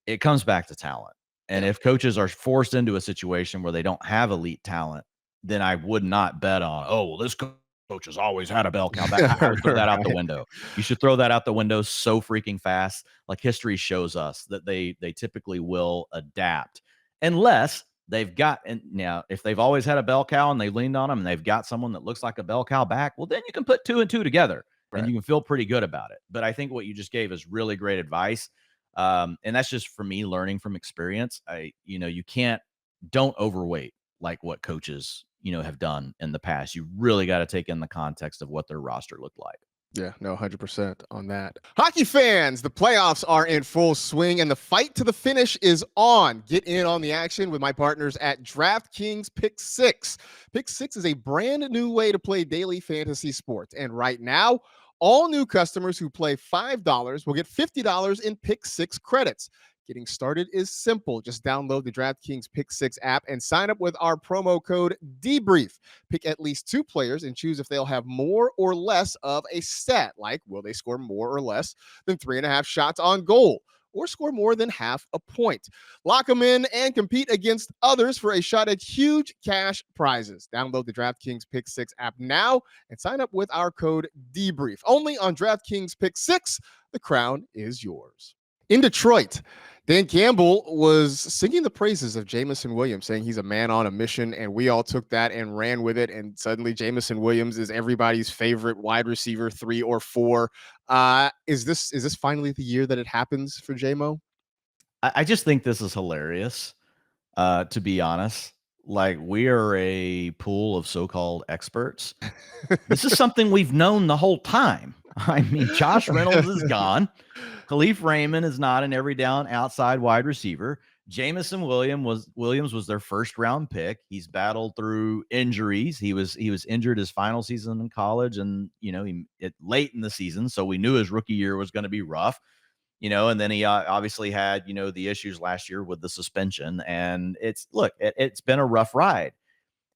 B: it comes back to talent. And if coaches are forced into a situation where they don't have elite talent, then I would not bet on, this coach has always had a bell cow. I would throw that out the window. You should throw that out the window so freaking fast. Like, history shows us that they typically will adapt unless they've got, and now if they've always had a bell cow and they leaned on them and they've got someone that looks like a bell cow back, well, then you can put 2 and 2 together and you can feel pretty good about it. But I think what you just gave is really great advice. And that's just for me learning from experience. Don't overweight like what coaches, have done in the past. You really got to take in the context of what their roster looked like.
A: Yeah, no, 100% on that. Hockey fans, the playoffs are in full swing and the fight to the finish is on. Get in on the action with my partners at DraftKings Pick 6. Pick 6 is a brand new way to play daily fantasy sports. And right now, all new customers who play $5 will get $50 in Pick 6 credits. Getting started is simple. Just download the DraftKings Pick 6 app and sign up with our promo code DEBRIEF. Pick at least 2 players and choose if they'll have more or less of a stat, like will they score more or less than 3.5 shots on goal, or score more than half a point. Lock them in and compete against others for a shot at huge cash prizes. Download the DraftKings Pick 6 app now and sign up with our code DEBRIEF. Only on DraftKings Pick 6. The crown is yours. In Detroit, Dan Campbell was singing the praises of Jameson Williams, saying he's a man on a mission, and we all took that and ran with it, and suddenly Jameson Williams is everybody's favorite wide receiver 3 or 4. Is this finally the year that it happens for JMO?
B: I just think this is hilarious, to be honest. Like, we are a pool of so-called experts. This is something we've known the whole time. I mean, Josh Reynolds is gone. Khalif Raymond is not an every down outside wide receiver. Jameson Williams was their first round pick. He's battled through injuries. He was injured his final season in college, and late in the season, so we knew his rookie year was going to be rough. And then he obviously had the issues last year with the suspension, and it's been a rough ride.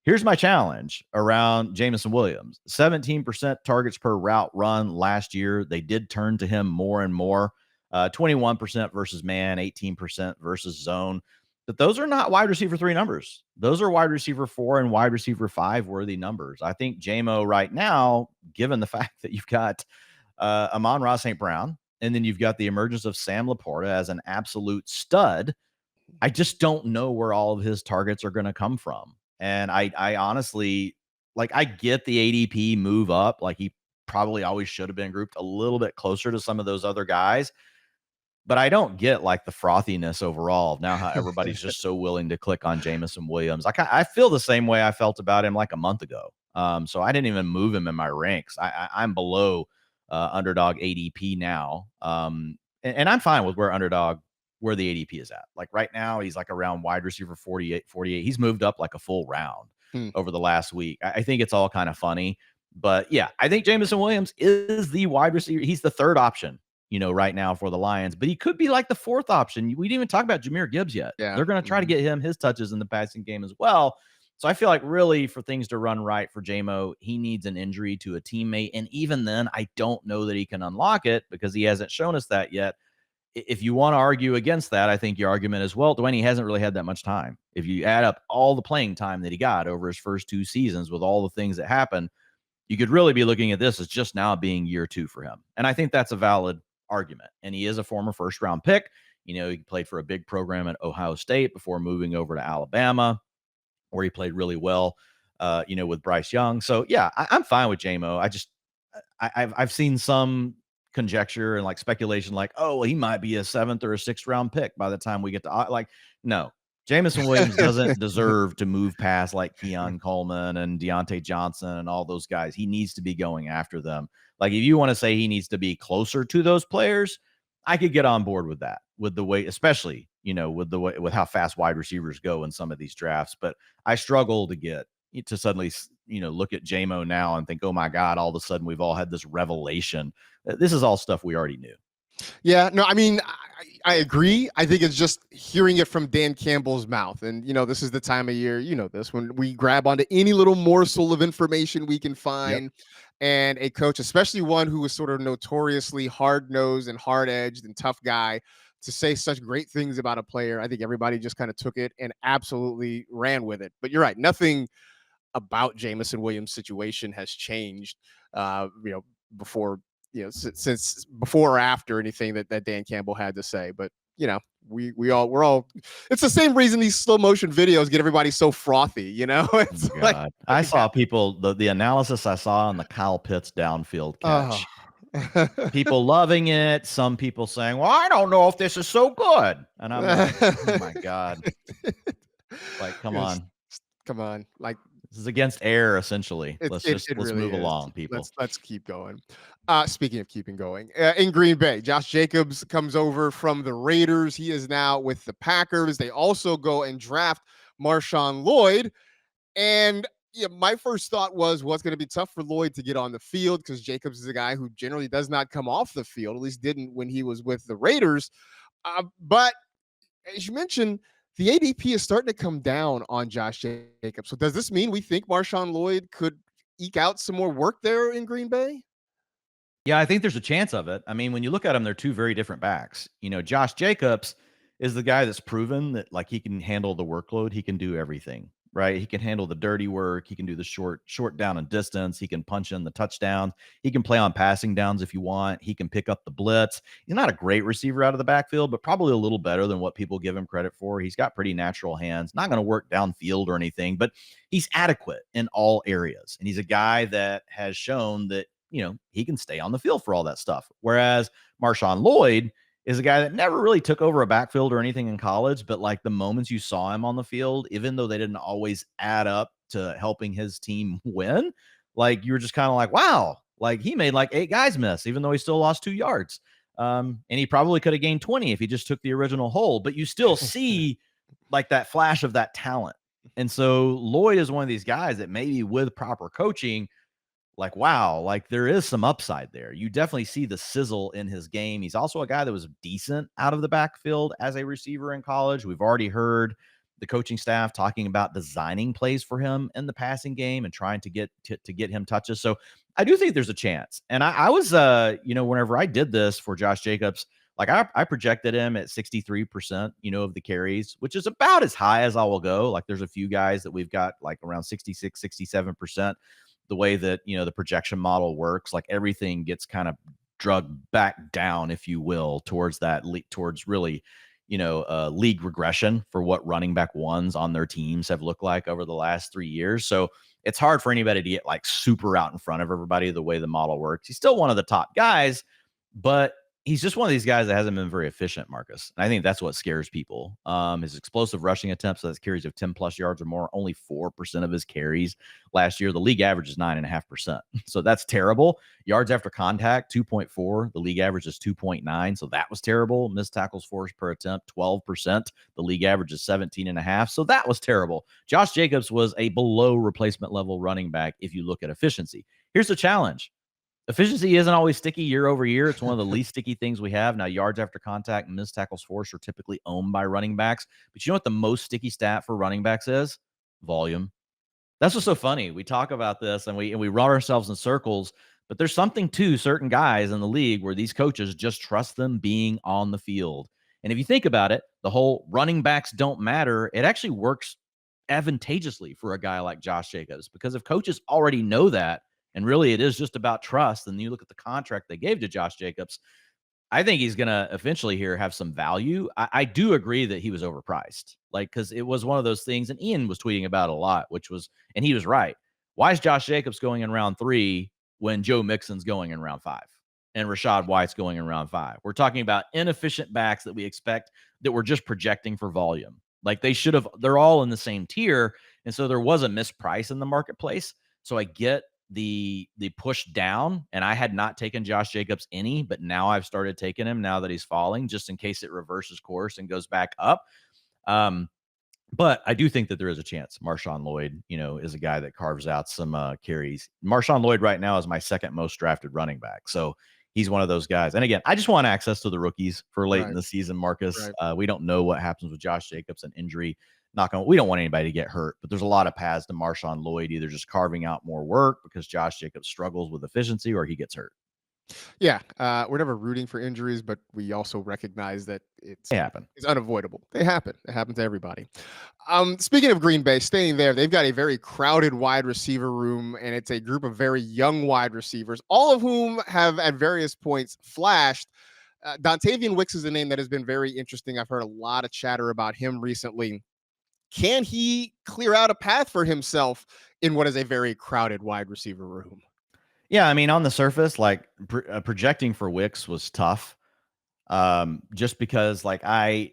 B: Here's my challenge around Jameson Williams. 17% targets per route run last year. They did turn to him more and more. 21% versus man, 18% versus zone. But those are not wide receiver 3 numbers. Those are wide receiver 4 and wide receiver 5 worthy numbers. I think JMO right now, given the fact that you've got Amon-Ra St. Brown, and then you've got the emergence of Sam Laporta as an absolute stud, I just don't know where all of his targets are going to come from. And I honestly, I get the ADP move up. Like, he probably always should have been grouped a little bit closer to some of those other guys. But I don't get like the frothiness overall of now how everybody's just so willing to click on Jameson Williams. I feel the same way I felt about him like a month ago. So I didn't even move him in my ranks. I'm below underdog ADP now. And I'm fine with where the ADP is at. Like right now, he's like around wide receiver 48. He's moved up like a full round over the last week. I think it's all kind of funny. But yeah, I think Jameson Williams is the wide receiver. He's the third option, right now for the Lions, but he could be like the fourth option. We didn't even talk about Jahmyr Gibbs yet.
A: Yeah.
B: They're going to try to get him his touches in the passing game as well. So I feel like really for things to run right for JMO, he needs an injury to a teammate. And even then, I don't know that he can unlock it because he hasn't shown us that yet. If you want to argue against that, I think your argument is, well, Dwayne, he hasn't really had that much time. If you add up all the playing time that he got over his first 2 seasons with all the things that happened, you could really be looking at this as just now being year 2 for him. And I think that's a valid argument. And he is a former first-round pick. He played for a big program at Ohio State before moving over to Alabama, where he played really well, with Bryce Young. So, yeah, I'm fine with JMO. I've seen some conjecture and like speculation like, oh, well, he might be a 7th or a 6th round pick by the time we get to no. Jameson Williams doesn't deserve to move past like Keon Coleman and Deontay Johnson and all those guys. He needs to be going after them. Like if you want to say he needs to be closer to those players, I could get on board with that, with the way, especially, with how fast wide receivers go in some of these drafts. But I struggle to suddenly, look at JMO now and think, oh my God, all of a sudden we've all had this revelation. This is all stuff we already knew.
A: Yeah, no, I mean, I agree. I think it's just hearing it from Dan Campbell's mouth. And, this is the time of year, this, when we grab onto any little morsel of information we can find. Yep. And a coach, especially one who was sort of notoriously hard-nosed and hard-edged and tough guy, to say such great things about a player, I think everybody just kind of took it and absolutely ran with it. But you're right, nothing about Jameson Williams' situation has changed, before, since before or after anything that Dan Campbell had to say. But, we're all, it's the same reason these slow motion videos get everybody so frothy, It's
B: like, I saw people, the analysis I saw on the Kyle Pitts downfield catch. People loving it. Some people saying, well, I don't know if this is so good. And I'm like, oh my God. Like, come on. Like, this is against air, essentially. Let's really move along, people.
A: Let's keep going. Speaking of keeping going, in Green Bay, Josh Jacobs comes over from the Raiders. He is now with the Packers. They also go and draft Marshawn Lloyd. And my first thought was, well, it's going to be tough for Lloyd to get on the field because Jacobs is a guy who generally does not come off the field, at least didn't when he was with the Raiders. But as you mentioned, the ADP is starting to come down on Josh Jacobs. So does this mean we think Marshawn Lloyd could eke out some more work there in Green Bay?
B: Yeah, I think there's a chance of it. I mean, when you look at them, they're 2 very different backs. Josh Jacobs is the guy that's proven that like he can handle the workload. He can do everything, right? He can handle the dirty work. He can do the short down and distance. He can punch in the touchdowns. He can play on passing downs if you want. He can pick up the blitz. He's not a great receiver out of the backfield, but probably a little better than what people give him credit for. He's got pretty natural hands, not going to work downfield or anything, but he's adequate in all areas. And he's a guy that has shown that, he can stay on the field for all that stuff. Whereas Marshawn Lloyd is a guy that never really took over a backfield or anything in college, but like the moments you saw him on the field, even though they didn't always add up to helping his team win, like you were just kind of like, wow, like he made like 8 guys miss, even though he still lost 2 yards. And he probably could have gained 20 if he just took the original hold, but you still see like that flash of that talent. And so Lloyd is one of these guys that maybe with proper coaching, like, wow, like there is some upside there. You definitely see the sizzle in his game. He's also a guy that was decent out of the backfield as a receiver in college. We've already heard the coaching staff talking about designing plays for him in the passing game and trying to get him touches. So I do think there's a chance. And I was, whenever I did this for Josh Jacobs, like I projected him at 63%, of the carries, which is about as high as I will go. Like there's a few guys that we've got like around 66, 67%. The way that, the projection model works, like everything gets kind of drugged back down, if you will, towards really, league regression for what running back ones on their teams have looked like over the last 3 years. So it's hard for anybody to get like super out in front of everybody the way the model works. He's still one of the top guys, but he's just one of these guys that hasn't been very efficient, Marcus. And I think that's what scares people. His explosive rushing attempts, so that's carries of 10 plus yards or more, only 4% of his carries last year. The league average is 9.5%. So that's terrible. Yards after contact, 2.4. The league average is 2.9. So that was terrible. Missed tackles forced per attempt, 12%. The league average is 17.5. So that was terrible. Josh Jacobs was a below replacement level running back if you look at efficiency. Here's the challenge. Efficiency isn't always sticky year over year. It's one of the least sticky things we have. Now, yards after contact and missed tackles forced are typically owned by running backs. But you know what the most sticky stat for running backs is? Volume. That's what's so funny. We talk about this and we run ourselves in circles, but there's something to certain guys in the league where these coaches just trust them being on the field. And if you think about it, the whole running backs don't matter, it actually works advantageously for a guy like Josh Jacobs, because if coaches already know that, and really it is just about trust, and you look at the contract they gave to Josh Jacobs, I think he's going to eventually here have some value. I do agree that he was overpriced, like, because it was one of those things, and Ian was tweeting about it a lot, which was, and he was right. Why is Josh Jacobs going in round 3 when Joe Mixon's going in round 5 and Rashad White's going in round 5? We're talking about inefficient backs that we expect, that we're just projecting for volume. Like, they're all in the same tier. And so there was a misprice in the marketplace. So I get the push down, and I had not taken Josh Jacobs any, but now I've started taking him now that he's falling, just in case it reverses course and goes back up. But I do think that there is a chance Marshawn Lloyd, is a guy that carves out some carries. Marshawn Lloyd right now is my second most drafted running back. So he's one of those guys. And again, I just want access to the rookies for late in the season, Marcus. Right. We don't know what happens with Josh Jacobs and injury. We don't want anybody to get hurt, but there's a lot of paths to Marshawn Lloyd, either just carving out more work because Josh Jacobs struggles with efficiency, or he gets hurt.
A: Yeah, we're never rooting for injuries, but we also recognize that it's unavoidable. They happen. It happens to everybody. Speaking of Green Bay, staying there, they've got a very crowded wide receiver room, and it's a group of very young wide receivers, all of whom have at various points flashed. Dontayvion Wicks is a name that has been very interesting. I've heard a lot of chatter about him recently. Can he clear out a path for himself in what is a very crowded wide receiver room?
B: Yeah, I mean, on the surface, like projecting for Wicks was tough, just because like I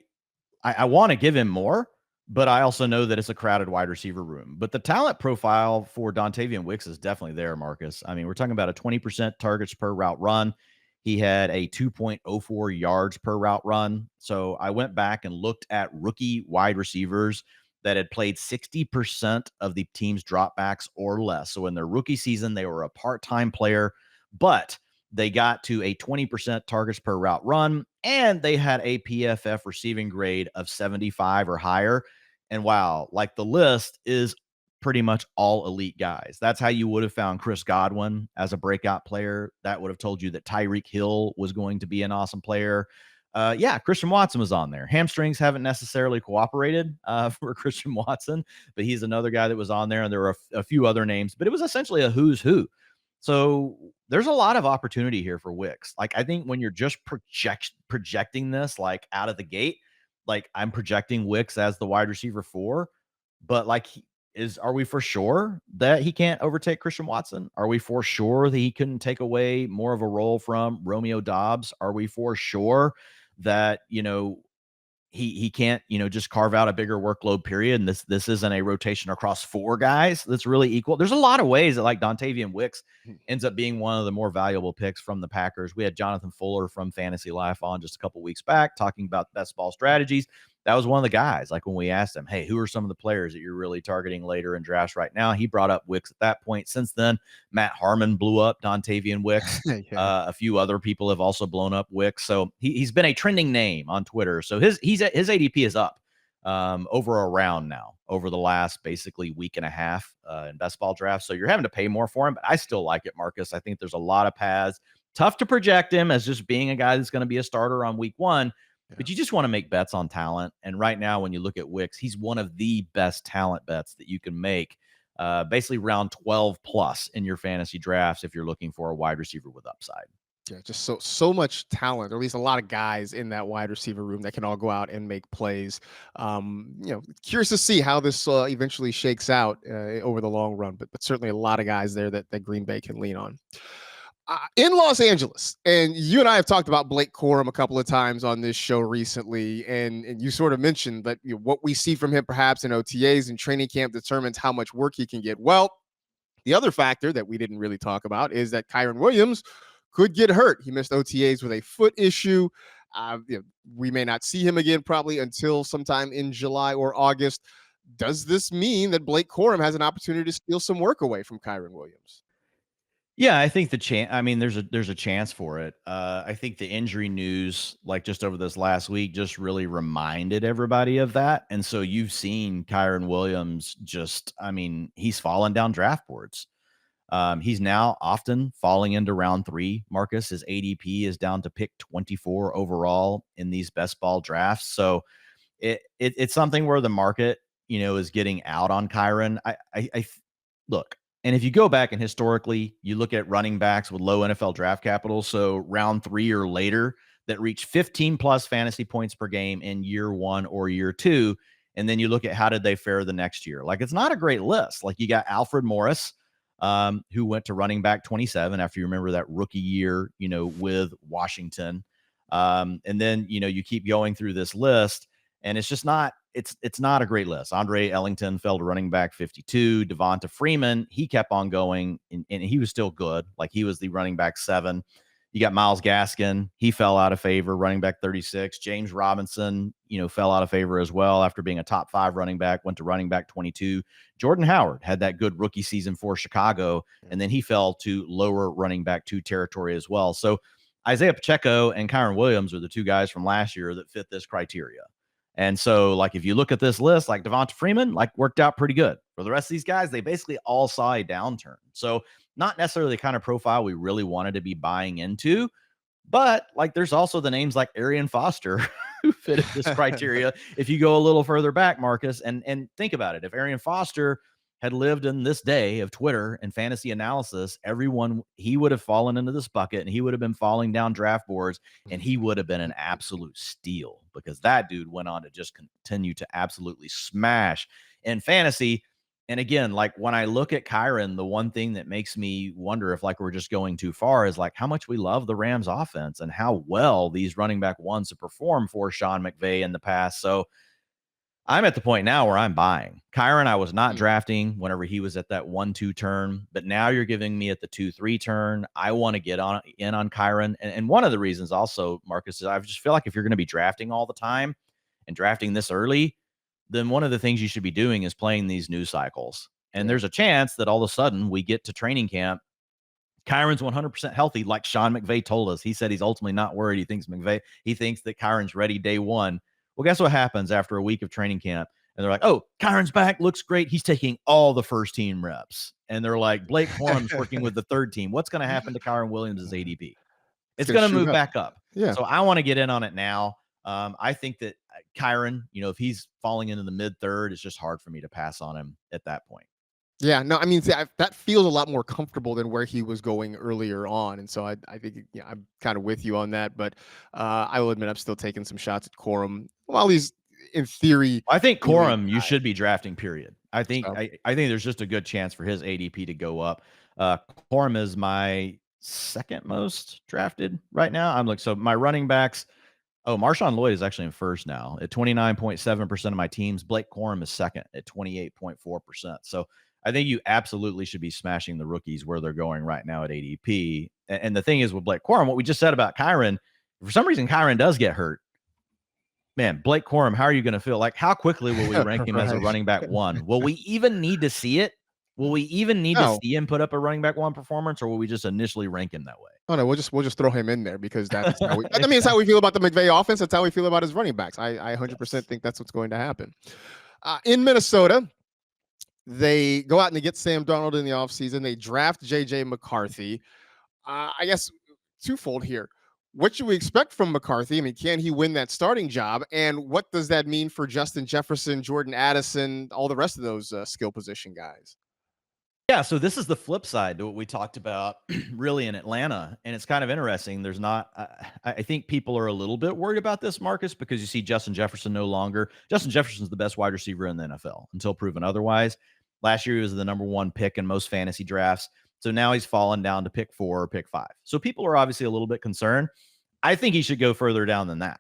B: want to give him more, but I also know that it's a crowded wide receiver room. But the talent profile for Dontayvion Wicks is definitely there, Marcus. I mean, we're talking about a 20% targets per route run. He had a 2.04 yards per route run. So I went back and looked at rookie wide receivers that had played 60% of the team's dropbacks or less. So in their rookie season, they were a part-time player, but they got to a 20% targets per route run, and they had a PFF receiving grade of 75 or higher. And wow, like the list is pretty much all elite guys. That's how you would have found Chris Godwin as a breakout player. That would have told you that Tyreek Hill was going to be an awesome player. Christian Watson was on there. Hamstrings haven't necessarily cooperated for Christian Watson, but he's another guy that was on there. And there were a few other names, but it was essentially a who's who. So there's a lot of opportunity here for Wicks. Like, I think when you're just projecting this, like out of the gate, like I'm projecting Wicks as the wide receiver 4, but like, are we for sure that he can't overtake Christian Watson? Are we for sure that he couldn't take away more of a role from Romeo Doubs? Are we for sure that, he can't, just carve out a bigger workload period? And this isn't a rotation across 4 guys that's really equal. There's a lot of ways that like Dontayvion Wicks ends up being one of the more valuable picks from the Packers. We had Jonathan Fuller from Fantasy Life on just a couple weeks back talking about best ball strategies. That was one of the guys, like when we asked him, hey, who are some of the players that you're really targeting later in drafts right now? He brought up Wicks at that point. Since then, Matt Harmon blew up Dontayvion Wicks. A few other people have also blown up Wicks. So he's been a trending name on Twitter. So his ADP is up over a round now over the last basically week and a half in best ball drafts. So you're having to pay more for him, but I still like it, Marcus. I think there's a lot of paths. Tough to project him as just being a guy that's going to be a starter on week 1. But you just want to make bets on talent. And right now, when you look at Wicks, he's one of the best talent bets that you can make, basically round 12 plus in your fantasy drafts if you're looking for a wide receiver with upside.
A: Yeah, just so much talent, or at least a lot of guys in that wide receiver room that can all go out and make plays. Curious to see how this eventually shakes out over the long run, but certainly a lot of guys there that Green Bay can lean on. In Los Angeles, and you and I have talked about Blake Corum a couple of times on this show recently, and you sort of mentioned that what we see from him perhaps in OTAs and training camp determines how much work he can get. Well, the other factor that we didn't really talk about is that Kyren Williams could get hurt. He missed OTAs with a foot issue. We may not see him again probably until sometime in July or August. Does this mean that Blake Corum has an opportunity to steal some work away from Kyren Williams?
B: Yeah, I think the chance. I mean, there's a chance for it. I think the injury news, like just over this last week, just really reminded everybody of that. And so you've seen Kyren Williams just. I mean, he's fallen down draft boards. He's now often falling into round 3. Marcus, his ADP is down to pick 24 overall in these best ball drafts. So it's something where the market, is getting out on Kyren. I look. And if you go back and historically, you look at running backs with low NFL draft capital, so round 3 or later, that reach 15 plus fantasy points per game in year 1 or year 2. And then you look at how did they fare the next year. Like, it's not a great list. Like, you got Alfred Morris, who went to running back 27 after you remember that rookie year, with Washington. And then, you keep going through this list, and it's just not, it's not a great list. Andre Ellington fell to running back 52. Devonta Freeman, he kept on going, and he was still good. Like, he was the running back 7. You got Myles Gaskin. He fell out of favor, running back 36. James Robinson, fell out of favor as well after being a top 5 running back, went to running back 22. Jordan Howard had that good rookie season for Chicago, and then he fell to lower running back 2 territory as well. So Isaiah Pacheco and Kyren Williams are the 2 guys from last year that fit this criteria. And so, like, if you look at this list, like Devonta Freeman, like, worked out pretty good. For the rest of these guys, they basically all saw a downturn. So not necessarily the kind of profile we really wanted to be buying into, but like, there's also the names like Arian Foster who fit this criteria. If you go a little further back, Marcus, and think about it, if Arian Foster had lived in this day of Twitter and fantasy analysis, he would have fallen into this bucket, and he would have been falling down draft boards, and he would have been an absolute steal, because that dude went on to just continue to absolutely smash in fantasy. And again, like, when I look at Kyren, the one thing that makes me wonder if, like, we're just going too far is, like, how much we love the Rams offense and how well these running back ones have performed for Sean McVay in the past. So I'm at the point now where I'm buying. Kyren, I was not drafting whenever he was at that 1-2 turn, but now you're giving me at the 2-3 turn. I want to get in on Kyren. And one of the reasons also, Marcus, is I just feel like if you're going to be drafting all the time and drafting this early, then one of the things you should be doing is playing these news cycles. And there's a chance that all of a sudden we get to training camp, Kyren's 100% healthy, like Sean McVay told us. He said he's ultimately not worried. He thinks that Kyren's ready day 1. Well, guess what happens after a week of training camp? And they're like, oh, Kyren's back, looks great. He's taking all the first team reps. And they're like, Blake Corum's working with the third team. What's going to happen to Kyren Williams' ADP? It's going to move back up. Yeah. So I want to get in on it now. I think that Kyren, if he's falling into the mid-3rd, it's just hard for me to pass on him at that point.
A: Yeah, no, I mean, that feels a lot more comfortable than where he was going earlier on. And so I think, I'm kind of with you on that. But I will admit I'm still taking some shots at Corum while he's, in theory.
B: I think Corum, you should be drafting, period. I think there's just a good chance for his ADP to go up. Corum is my 2nd most drafted right now. So my running backs. Oh, Marshawn Lloyd is actually in 1st now at 29.7% of my teams. Blake Corum is 2nd at 28.4%. So I think you absolutely should be smashing the rookies where they're going right now at ADP. And the thing is with Blake Corum, what we just said about Kyren, for some reason, Kyren does get hurt. Man, Blake Corum, how are you going to feel? Like, how quickly will we rank him as a running back 1? Will we even need to see it? Will we even need to see him put up a running back 1 performance, or will we just initially rank him that way?
A: Oh no, we'll just throw him in there because that's how it's how we feel about the McVay offense. That's how we feel about his running backs. I 100% think that's what's going to happen. In Minnesota, they go out and they get Sam Darnold in the offseason. They draft JJ McCarthy. I guess twofold here. What should we expect from McCarthy? I mean, can he win that starting job? And what does that mean for Justin Jefferson, Jordan Addison, all the rest of those skill position guys?
B: Yeah, so this is the flip side to what we talked about really in Atlanta, and it's kind of interesting. There's not I think people are a little bit worried about this, Marcus, because you see Justin Jefferson no longer. Justin Jefferson's the best wide receiver in the NFL until proven otherwise. Last year, he was the number 1 pick in most fantasy drafts. So now he's fallen down to pick 4 or pick 5. So people are obviously a little bit concerned. I think he should go further down than that.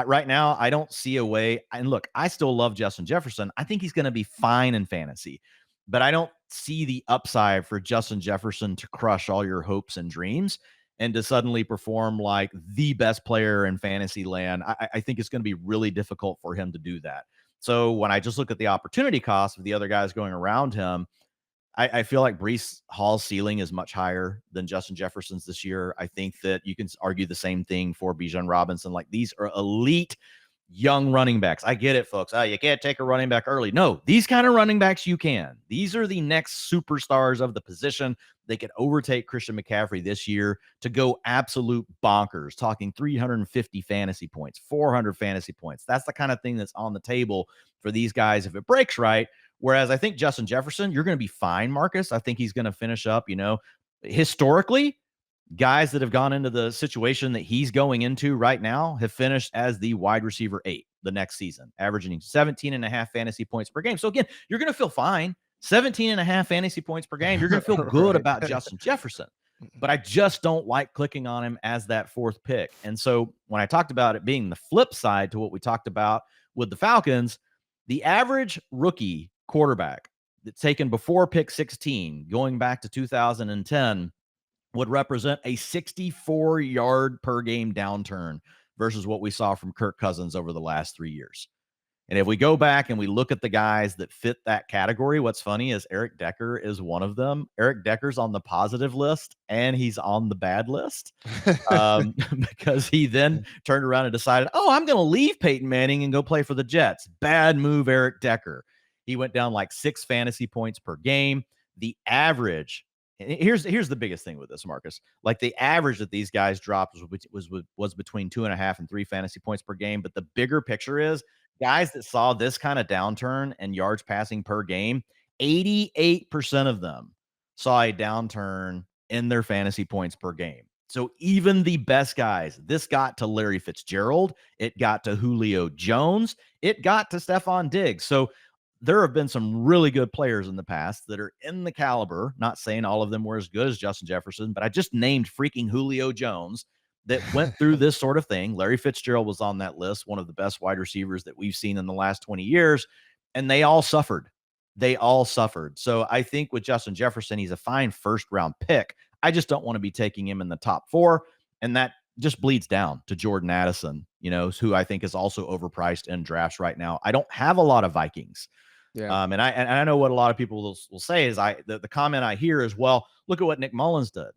B: Right now, I don't see a way. And look, I still love Justin Jefferson. I think he's going to be fine in fantasy, but I don't see the upside for Justin Jefferson to crush all your hopes and dreams and to suddenly perform like the best player in fantasy land. I think it's going to be really difficult for him to do that. So when I just look at the opportunity cost of the other guys going around him, I feel like Breece Hall's ceiling is much higher than Justin Jefferson's this year. I think that you can argue the same thing for Bijan Robinson. Like, these are elite young running backs. I get it, folks. You can't take a running back early. No, these kind of running backs you can. These are the next superstars of the position. They could overtake Christian McCaffrey this year to go absolute bonkers, talking 350 fantasy points, 400 fantasy points. That's the kind of thing that's on the table for these guys if it breaks right. Whereas I think Justin Jefferson, you're going to be fine, Marcus. I think he's going to finish up, historically, guys that have gone into the situation that he's going into right now have finished as the wide receiver 8 the next season, averaging 17.5 fantasy points per game. So again, you're going to feel fine. 17.5 fantasy points per game. You're going to feel good about Justin Jefferson. But I just don't like clicking on him as that 4th pick. And so when I talked about it being the flip side to what we talked about with the Falcons, the average rookie quarterback that's taken before pick 16, going back to 2010, would represent a 64-yard per game downturn versus what we saw from Kirk Cousins over the last 3 years. And if we go back and we look at the guys that fit that category, what's funny is Eric Decker is one of them. Eric Decker's on the positive list and he's on the bad list because he then turned around and decided, I'm going to leave Peyton Manning and go play for the Jets. Bad move, Eric Decker. He went down like 6 fantasy points per game. The average, here's the biggest thing with this, Marcus. Like, the average that these guys dropped was between 2.5 and 3 fantasy points per game. But the bigger picture is, guys that saw this kind of downturn in yards passing per game, 88% of them saw a downturn in their fantasy points per game. So even the best guys, this got to Larry Fitzgerald, it got to Julio Jones, it got to Stephon Diggs. So there have been some really good players in the past that are in the caliber, not saying all of them were as good as Justin Jefferson, but I just named freaking Julio Jones that went through this sort of thing. Larry Fitzgerald was on that list, one of the best wide receivers that we've seen in the last 20 years, and they all suffered. So I think with Justin Jefferson, he's a fine first-round pick. I just don't want to be taking him in the top 4, and that just bleeds down to Jordan Addison, who I think is also overpriced in drafts right now. I don't have a lot of Vikings. Yeah. And I know what a lot of people will say is the comment I hear is, well, look at what Nick Mullins did.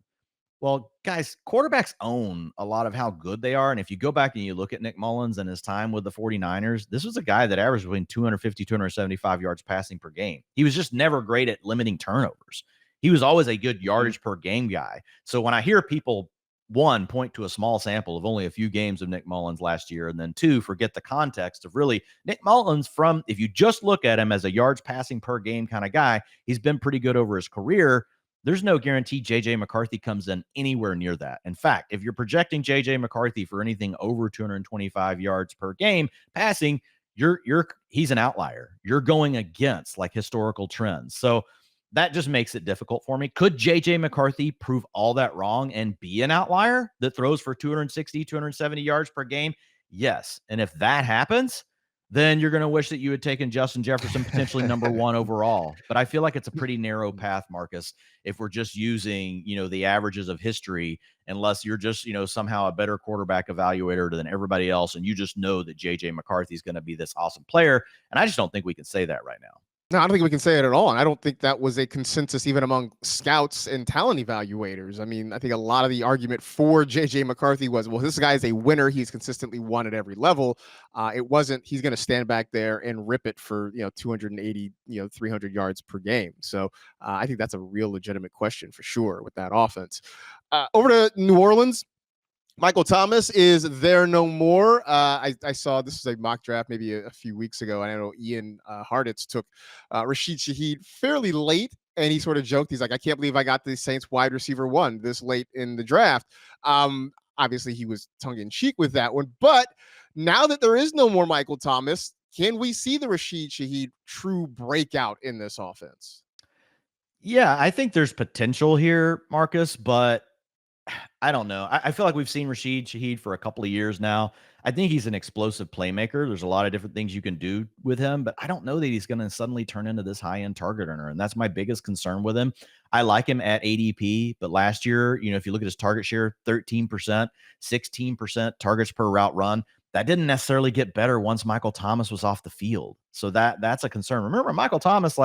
B: Well, guys, quarterbacks own a lot of how good they are. And if you go back and you look at Nick Mullins and his time with the 49ers, this was a guy that averaged between 250, 275 yards passing per game. He was just never great at limiting turnovers. He was always a good yardage per game guy. So when I hear people, 1, point to a small sample of only a few games of Nick Mullins last year, and then 2, forget the context of really Nick Mullins if you just look at him as a yards passing per game kind of guy, he's been pretty good over his career. There's no guarantee J.J. McCarthy comes in anywhere near that. In fact, if you're projecting J.J. McCarthy for anything over 225 yards per game passing, he's an outlier. You're going against like historical trends. So that just makes it difficult for me. Could J.J. McCarthy prove all that wrong and be an outlier that throws for 260, 270 yards per game? Yes. And if that happens, then you're going to wish that you had taken Justin Jefferson potentially number 1 overall. But I feel like it's a pretty narrow path, Marcus, if we're just using, the averages of history, unless you're just, somehow a better quarterback evaluator than everybody else. And you just know that J.J. McCarthy is going to be this awesome player. And I just don't think we can say that right now.
A: No, I don't think we can say it at all. And I don't think that was a consensus even among scouts and talent evaluators. I mean, I think a lot of the argument for J.J. McCarthy was, well, this guy is a winner. He's consistently won at every level. It wasn't, he's going to stand back there and rip it for, 280, 300 yards per game. So I think that's a real legitimate question for sure with that offense. Over to New Orleans. Michael Thomas is there no more. I saw this was a mock draft maybe a few weeks ago. And I know Ian Harditz took Rashid Shaheed fairly late, and he sort of joked. He's like, I can't believe I got the Saints wide receiver 1 this late in the draft. Obviously, he was tongue in cheek with that one. But now that there is no more Michael Thomas, can we see the Rashid Shaheed true breakout in this offense?
B: Yeah, I think there's potential here, Marcus, but I don't know. I feel like we've seen Rashid Shaheed for a couple of years now. I think he's an explosive playmaker. There's a lot of different things you can do with him, but I don't know that he's going to suddenly turn into this high-end target earner, and that's my biggest concern with him. I like him at ADP, but last year, if you look at his target share, 13%, 16% targets per route run. That didn't necessarily get better once Michael Thomas was off the field. So that's a concern. Remember, Michael Thomas,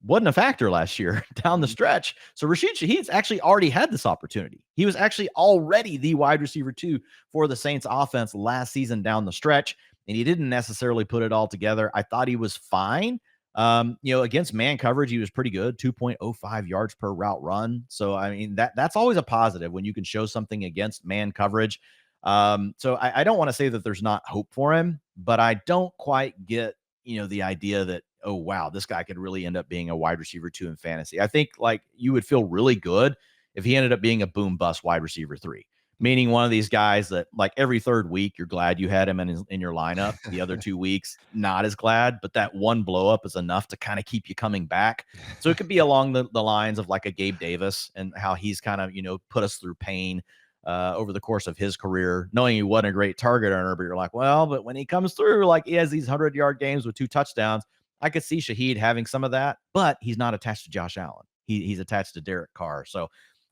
B: wasn't a factor last year down the stretch. So Rashid Shaheed's actually already had this opportunity. He was actually already the wide receiver 2 for the Saints offense last season down the stretch, and he didn't necessarily put it all together. I thought he was fine. Against man coverage, he was pretty good, 2.05 yards per route run. So, I mean, that's always a positive when you can show something against man coverage. So I don't want to say that there's not hope for him, but I don't quite get, the idea that, oh, wow, this guy could really end up being a wide receiver 2 in fantasy. I think you would feel really good if he ended up being a boom bust wide receiver 3, meaning one of these guys that every third week, you're glad you had him in your lineup. The other 2 weeks, not as glad, but that one blow up is enough to kind of keep you coming back. So it could be along the lines of a Gabe Davis and how he's kind of, put us through pain over the course of his career, knowing he wasn't a great target earner, but you're like, well, but when he comes through, he has these 100-yard games with 2 touchdowns, I could see Shaheed having some of that, but he's not attached to Josh Allen. He's attached to Derek Carr. So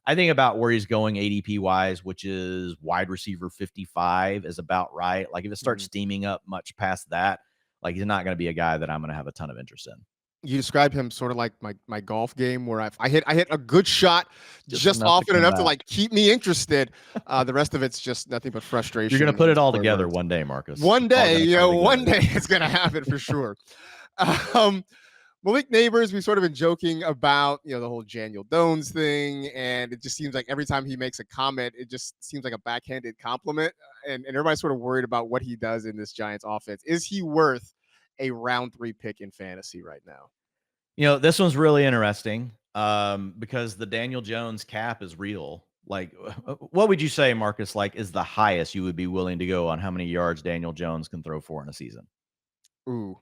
B: I think about where he's going ADP wise, which is wide receiver 55 is about right. If it starts steaming up much past that, he's not going to be a guy that I'm going to have a ton of interest in.
A: You described him sort of like my golf game, where I hit a good shot just often enough to keep me interested. The rest of it's just nothing but frustration.
B: You're going to put it all together one day, Marcus.
A: One day, one day it's going to happen for sure. Malik Nabers, we've sort of been joking about, the whole Daniel Jones thing, and it just seems like every time he makes a comment, it just seems like a backhanded compliment, and everybody's sort of worried about what he does in this Giants offense. Is he worth a round 3 pick in fantasy right now?
B: This one's really interesting because the Daniel Jones cap is real. What would you say, Marcus, is the highest you would be willing to go on how many yards Daniel Jones can throw for in a season?
A: Ooh,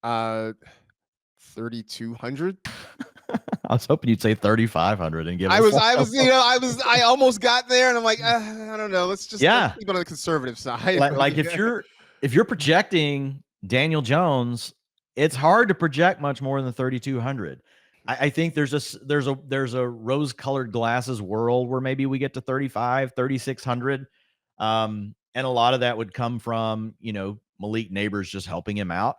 A: 3,200.
B: I was hoping you'd say 3,500 and give.
A: I almost got there, and I'm like, I don't know. Let's just keep it on the conservative side.
B: If you're projecting Daniel Jones, it's hard to project much more than 3,200. I think there's a rose-colored glasses world where maybe we get to 3,600. And a lot of that would come from, Malik Nabers just helping him out.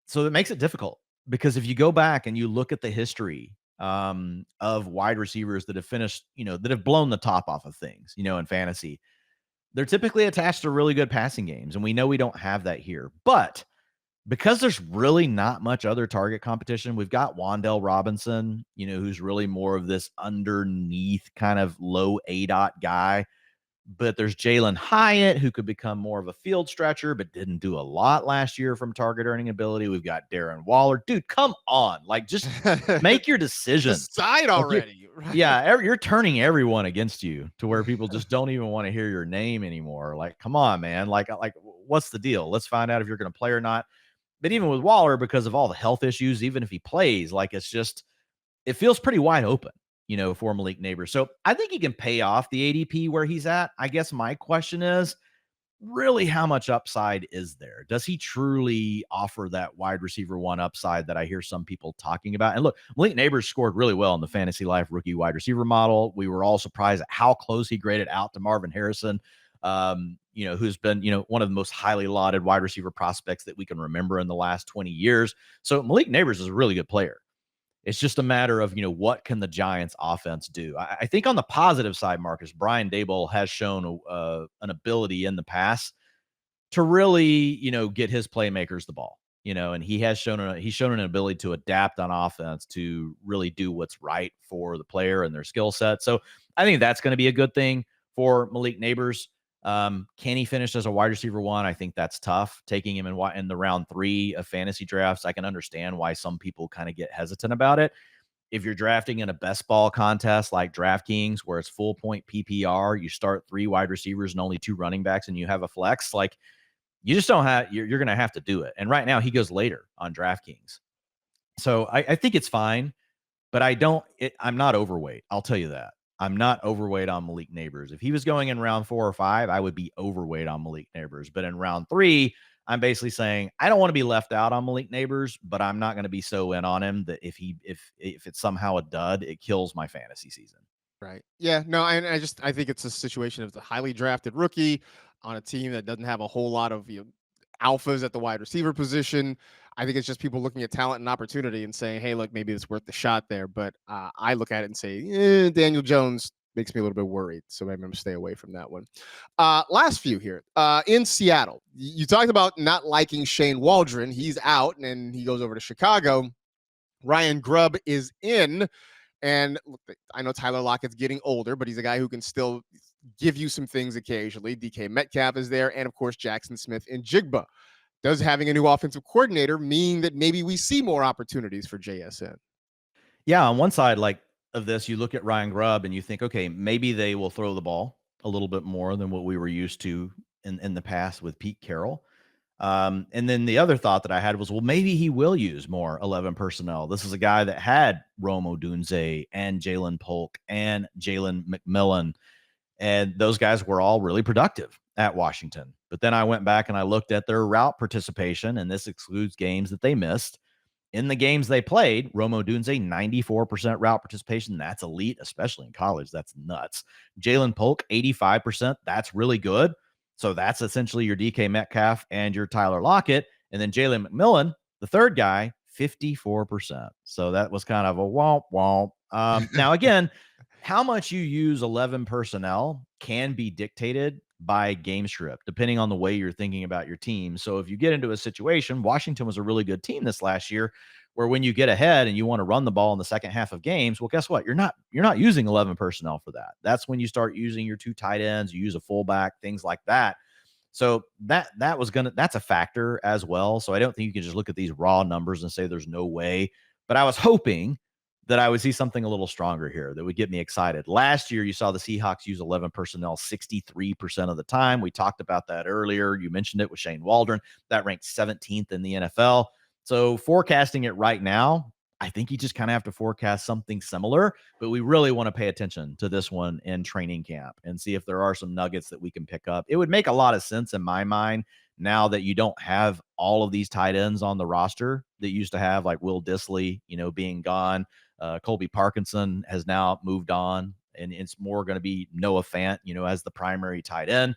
B: So it makes it difficult because if you go back and you look at the history of wide receivers that have finished, that have blown the top off of things, in fantasy, they're typically attached to really good passing games. And we know we don't have that here, but because there's really not much other target competition, we've got Wan'Dale Robinson, who's really more of this underneath kind of low ADOT guy. But there's Jalen Hyatt, who could become more of a field stretcher, but didn't do a lot last year from target earning ability. We've got Darren Waller. Dude, come on. Just make your decision.
A: Decide already.
B: Yeah, you're turning everyone against you to where people just don't even want to hear your name anymore. Come on, man. What's the deal? Let's find out if you're going to play or not. But even with Waller, because of all the health issues, even if he plays, it feels pretty wide open, for Malik Nabers. So I think he can pay off the ADP where he's at. I guess my question is really how much upside is there? Does he truly offer that wide receiver 1 upside that I hear some people talking about? And look, Malik Nabers scored really well in the Fantasy Life rookie wide receiver model. We were all surprised at how close he graded out to Marvin Harrison. Who's been, one of the most highly lauded wide receiver prospects that we can remember in the last 20 years. So Malik Nabers is a really good player. It's just a matter of, what can the Giants offense do? I think on the positive side, Marcus, Brian Daboll has shown an ability in the past to really, get his playmakers the ball, and he's shown an ability to adapt on offense to really do what's right for the player and their skill set. So I think that's going to be a good thing for Malik Nabers. Can he finish as a wide receiver 1? I think that's tough. Taking him in the round 3 of fantasy drafts, I can understand why some people kind of get hesitant about it. If you're drafting in a best ball contest like DraftKings, where it's full point PPR, you start 3 wide receivers and only 2 running backs, and you have a flex, you just don't have. You're going to have to do it. And right now, he goes later on DraftKings. So I think it's fine, but I'm not overweight. I'll tell you that. I'm not overweight on Malik Nabers. If he was going in round 4 or 5, I would be overweight on Malik Nabers. But in round 3, I'm basically saying I don't want to be left out on Malik Nabers, but I'm not going to be so in on him that if it's somehow a dud, it kills my fantasy season.
A: Right. Yeah. No, I think it's a situation of the highly drafted rookie on a team that doesn't have a whole lot of alphas at the wide receiver position. I think it's just people looking at talent and opportunity and saying, "Hey, look, maybe it's worth the shot there." But I look at it and say, Daniel Jones makes me a little bit worried, so maybe I'm gonna stay away from that one. Last few here in Seattle. You talked about not liking Shane Waldron. He's out, and he goes over to Chicago. Ryan Grubb is in. And look, I know Tyler Lockett's getting older, but he's a guy who can still give you some things occasionally. DK Metcalf is there, and of course, Jaxon Smith-Njigba. Does having a new offensive coordinator mean that maybe we see more opportunities for JSN?
B: Yeah, on one side, like of this, you look at Ryan Grubb and you think, okay, maybe they will throw the ball a little bit more than what we were used to in the past with Pete Carroll. And then the other thought that I had was, well, maybe he will use more 11 personnel. This is a guy that had Rome Odunze and Jalen Polk and Jalen McMillan, and those guys were all really productive at Washington. But then I went back and I looked at their route participation, and this excludes games that they missed. In the games they played, Rome Odunze, 94% route participation. That's elite, especially in college. That's nuts. Jalen Polk, 85%. That's really good. So that's essentially your DK Metcalf and your Tyler Lockett. And then Jalen McMillan, the third guy, 54%. So that was kind of a womp womp. Now, again, how much you use 11 personnel can be dictated by game script, depending on the way you're thinking about your team. So if you get into a situation, Washington was a really good team this last year, where when you get ahead and you want to run the ball in the second half of games, well, guess what? You're not using 11 personnel for that. That's when you start using your 2 tight ends, you use a fullback, things like that. So that's a factor as well. So I don't think you can just look at these raw numbers and say there's no way. But I was hoping that I would see something a little stronger here that would get me excited. Last year, you saw the Seahawks use 11 personnel 63% of the time. We talked about that earlier. You mentioned it with Shane Waldron. That ranked 17th in the NFL. So forecasting it right now, I think you just kind of have to forecast something similar, but we really want to pay attention to this one in training camp and see if there are some nuggets that we can pick up. It would make a lot of sense in my mind now that you don't have all of these tight ends on the roster that you used to have, like Will Dissly, being gone. Colby Parkinson has now moved on, and it's more going to be Noah Fant, as the primary tight end.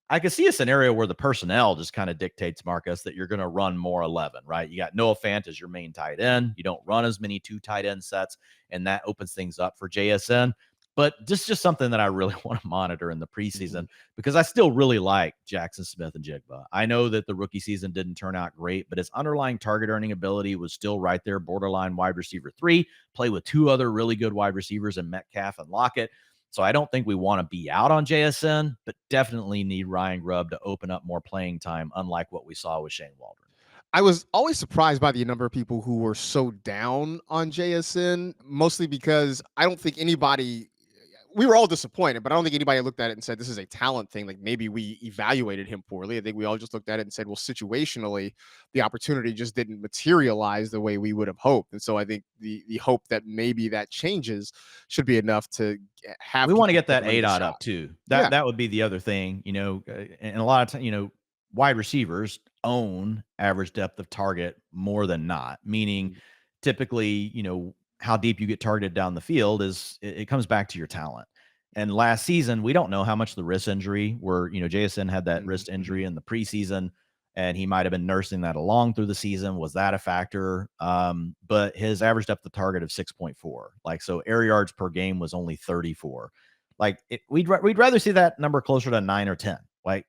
B: I could see a scenario where the personnel just kind of dictates, Marcus, that you're going to run more 11, right? You got Noah Fant as your main tight end. You don't run as many 2 tight end sets, and that opens things up for JSN. But just something that I really want to monitor in the preseason, because I still really like Jaxon Smith-Njigba. I know that the rookie season didn't turn out great, but his underlying target earning ability was still right there, borderline wide receiver 3. Play with 2 other really good wide receivers in Metcalf and Lockett. So I don't think we want to be out on JSN, but definitely need Ryan Grubb to open up more playing time, unlike what we saw with Shane Waldron.
A: I was always surprised by the number of people who were so down on JSN, mostly because I don't think we were all disappointed, but I don't think anybody looked at it and said, this is a talent thing. Like maybe we evaluated him poorly. I think we all just looked at it and said, well, situationally, the opportunity just didn't materialize the way we would have hoped. And so I think the hope that maybe that changes should be enough to have.
B: We want to get that ADOT up too. That would be the other thing, and a lot of times, wide receivers own average depth of target more than not, meaning typically, how deep you get targeted down the field it comes back to your talent. And last season, we don't know how much the wrist injury where, JSN had that wrist injury in the preseason, and he might have been nursing that along through the season. Was that a factor? But his average depth of target of 6.4, so air yards per game was only 34. We'd rather see that number closer to 9 or 10.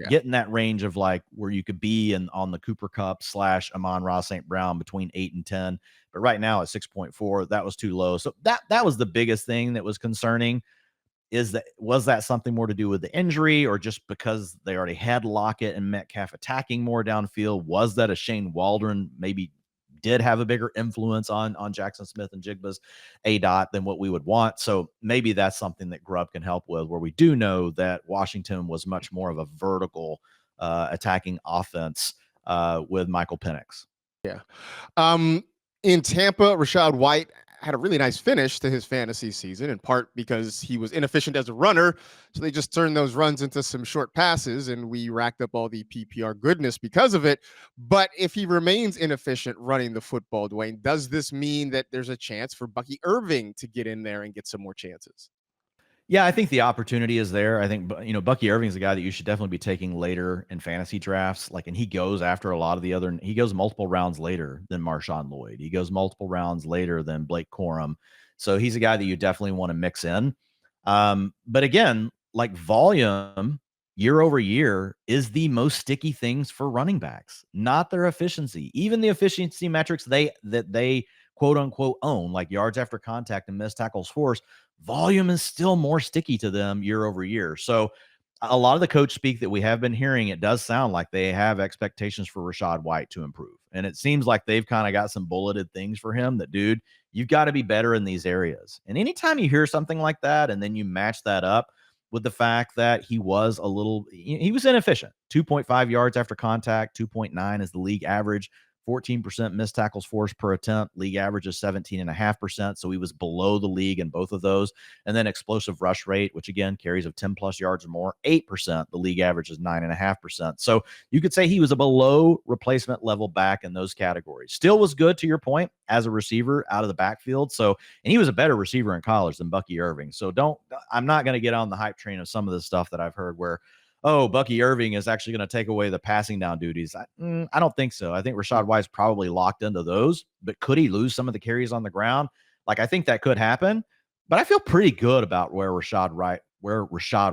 B: Get in that range of where you could be on the Cooper Cup / Amon-Ra St. Brown between 8 and 10. But right now at 6.4, that was too low. So that was the biggest thing that was concerning. Was that something more to do with the injury, or just because they already had Lockett and Metcalf attacking more downfield? Was that a Shane Waldron maybe did have a bigger influence on Jaxon Smith-Njigba's ADOT than what we would want? So maybe that's something that Grubb can help with, where we do know that Washington was much more of a vertical attacking offense with Michael Penix.
A: Yeah. In Tampa, Rashad White had a really nice finish to his fantasy season, in part because he was inefficient as a runner. So they just turned those runs into some short passes, and we racked up all the PPR goodness because of it. But if he remains inefficient running the football, Dwayne, does this mean that there's a chance for Bucky Irving to get in there and get some more chances?
B: Yeah, I think the opportunity is there. I think, Bucky Irving's a guy that you should definitely be taking later in fantasy drafts. And he goes after a lot of the other, he goes multiple rounds later than Marshawn Lloyd. He goes multiple rounds later than Blake Corum. So he's a guy that you definitely want to mix in. But again, volume year over year is the most sticky things for running backs, not their efficiency. Even the efficiency metrics they quote unquote own, like yards after contact and missed tackles forced, volume is still more sticky to them year over year. So a lot of the coach speak that we have been hearing, it does sound like they have expectations for Rashad White to improve. And it seems like they've kind of got some bulleted things for him that, dude, you've got to be better in these areas. And anytime you hear something like that, and then you match that up with the fact that he was inefficient, 2.5 yards after contact, 2.9 is the league average. 14% missed tackles forced per attempt. League average is 17.5%. So he was below the league in both of those. And then explosive rush rate, which again carries of 10 plus yards or more, 8%. The league average is 9.5%. So you could say he was a below replacement level back in those categories. Still was good, to your point, as a receiver out of the backfield. So, and he was a better receiver in college than Bucky Irving. So I'm not going to get on the hype train of some of the stuff that I've heard where, oh, Bucky Irving is actually going to take away the passing down duties. I don't think so. I think Rashad White's probably locked into those, but could he lose some of the carries on the ground? I think that could happen, but I feel pretty good about where Rashad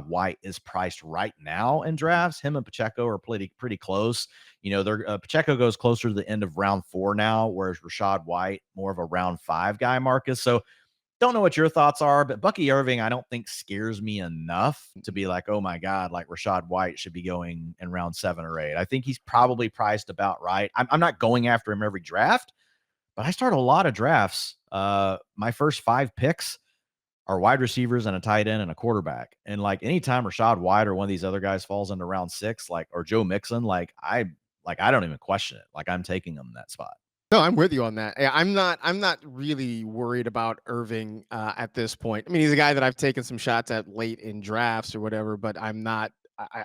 B: White is priced right now in drafts. Him and Pacheco are pretty close. Pacheco goes closer to the end of round 4 now, whereas Rashad White more of a round 5 guy, Marcus. So don't know what your thoughts are, but Bucky Irving, I don't think scares me enough to be like, oh my God, Rashad White should be going in round 7 or 8. I think he's probably priced about right. I'm not going after him every draft, but I start a lot of drafts. My first 5 picks are wide receivers and a tight end and a quarterback. And anytime Rashad White or one of these other guys falls into round 6, or Joe Mixon, I don't even question it. I'm taking him in that spot.
A: No, I'm with you on that. I'm not really worried about Irving at this point. I mean, he's a guy that I've taken some shots at late in drafts or whatever, but I'm not.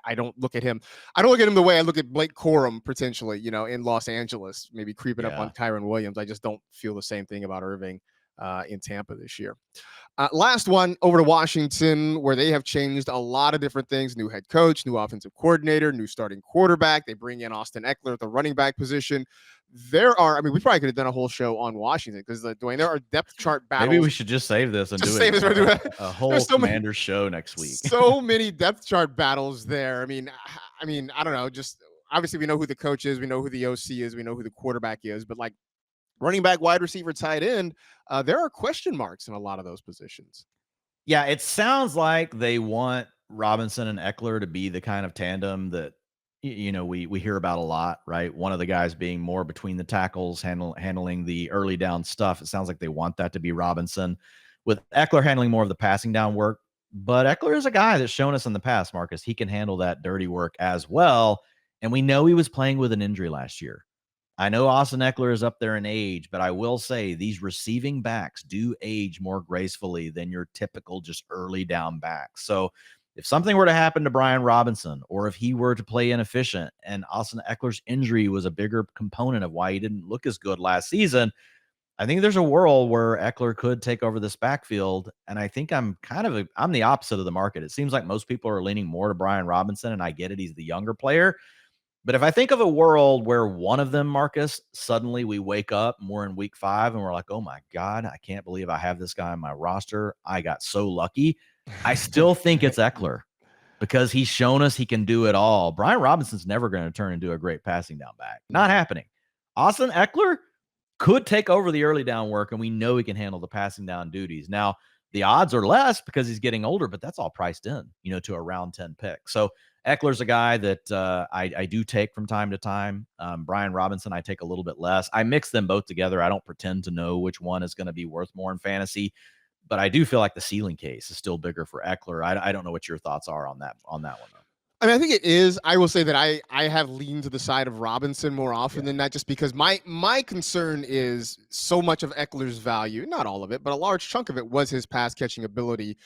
A: I don't look at him. I don't look at him the way I look at Blake Corum potentially, in Los Angeles, maybe creeping up on Kyron Williams. I just don't feel the same thing about Irving in Tampa this year. Last one, over to Washington, where they have changed a lot of different things. New head coach, new offensive coordinator, new starting quarterback. They bring in Austin Eckler at the running back position. We probably could have done a whole show on Washington because, Dwayne, there are depth chart battles.
B: Maybe we should just save this and do a whole Commanders show next week.
A: So many depth chart battles there. I mean, I don't know. Just obviously we know who the coach is. We know who the OC is. We know who the quarterback is. But running back, wide receiver, tight end, there are question marks in a lot of those positions.
B: Yeah, it sounds like they want Robinson and Eckler to be the kind of tandem that we hear about a lot, right? One of the guys being more between the tackles, handling the early down stuff. It sounds like they want that to be Robinson, with Eckler handling more of the passing down work. But Eckler is a guy that's shown us in the past, Marcus. He can handle that dirty work as well. And we know he was playing with an injury last year. I know Austin Eckler is up there in age, but I will say these receiving backs do age more gracefully than your typical just early down back. So if something were to happen to Brian Robinson, or if he were to play inefficient and Austin Eckler's injury was a bigger component of why he didn't look as good last season, I think there's a world where Eckler could take over this backfield. And I think I'm the opposite of the market. It seems like most people are leaning more to Brian Robinson, and I get it. He's the younger player. But if I think of a world where one of them, Marcus, suddenly we wake up and we're in week 5 and we're like, oh my God, I can't believe I have this guy on my roster. I got so lucky. I still think it's Eckler because he's shown us he can do it all. Brian Robinson's never going to turn into a great passing down back. Not happening. Austin Eckler could take over the early down work, and we know he can handle the passing down duties. Now, the odds are less because he's getting older, but that's all priced in, to a round 10 pick. So Eckler's a guy that I do take from time to time. Brian Robinson, I take a little bit less. I mix them both together. I don't pretend to know which one is going to be worth more in fantasy, but I do feel like the ceiling case is still bigger for Eckler. I don't know what your thoughts are on that one, though.
A: I mean, I think it is. I will say that I have leaned to the side of Robinson more often than not, just because my concern is so much of Eckler's value, not all of it, but a large chunk of it was his pass catching ability.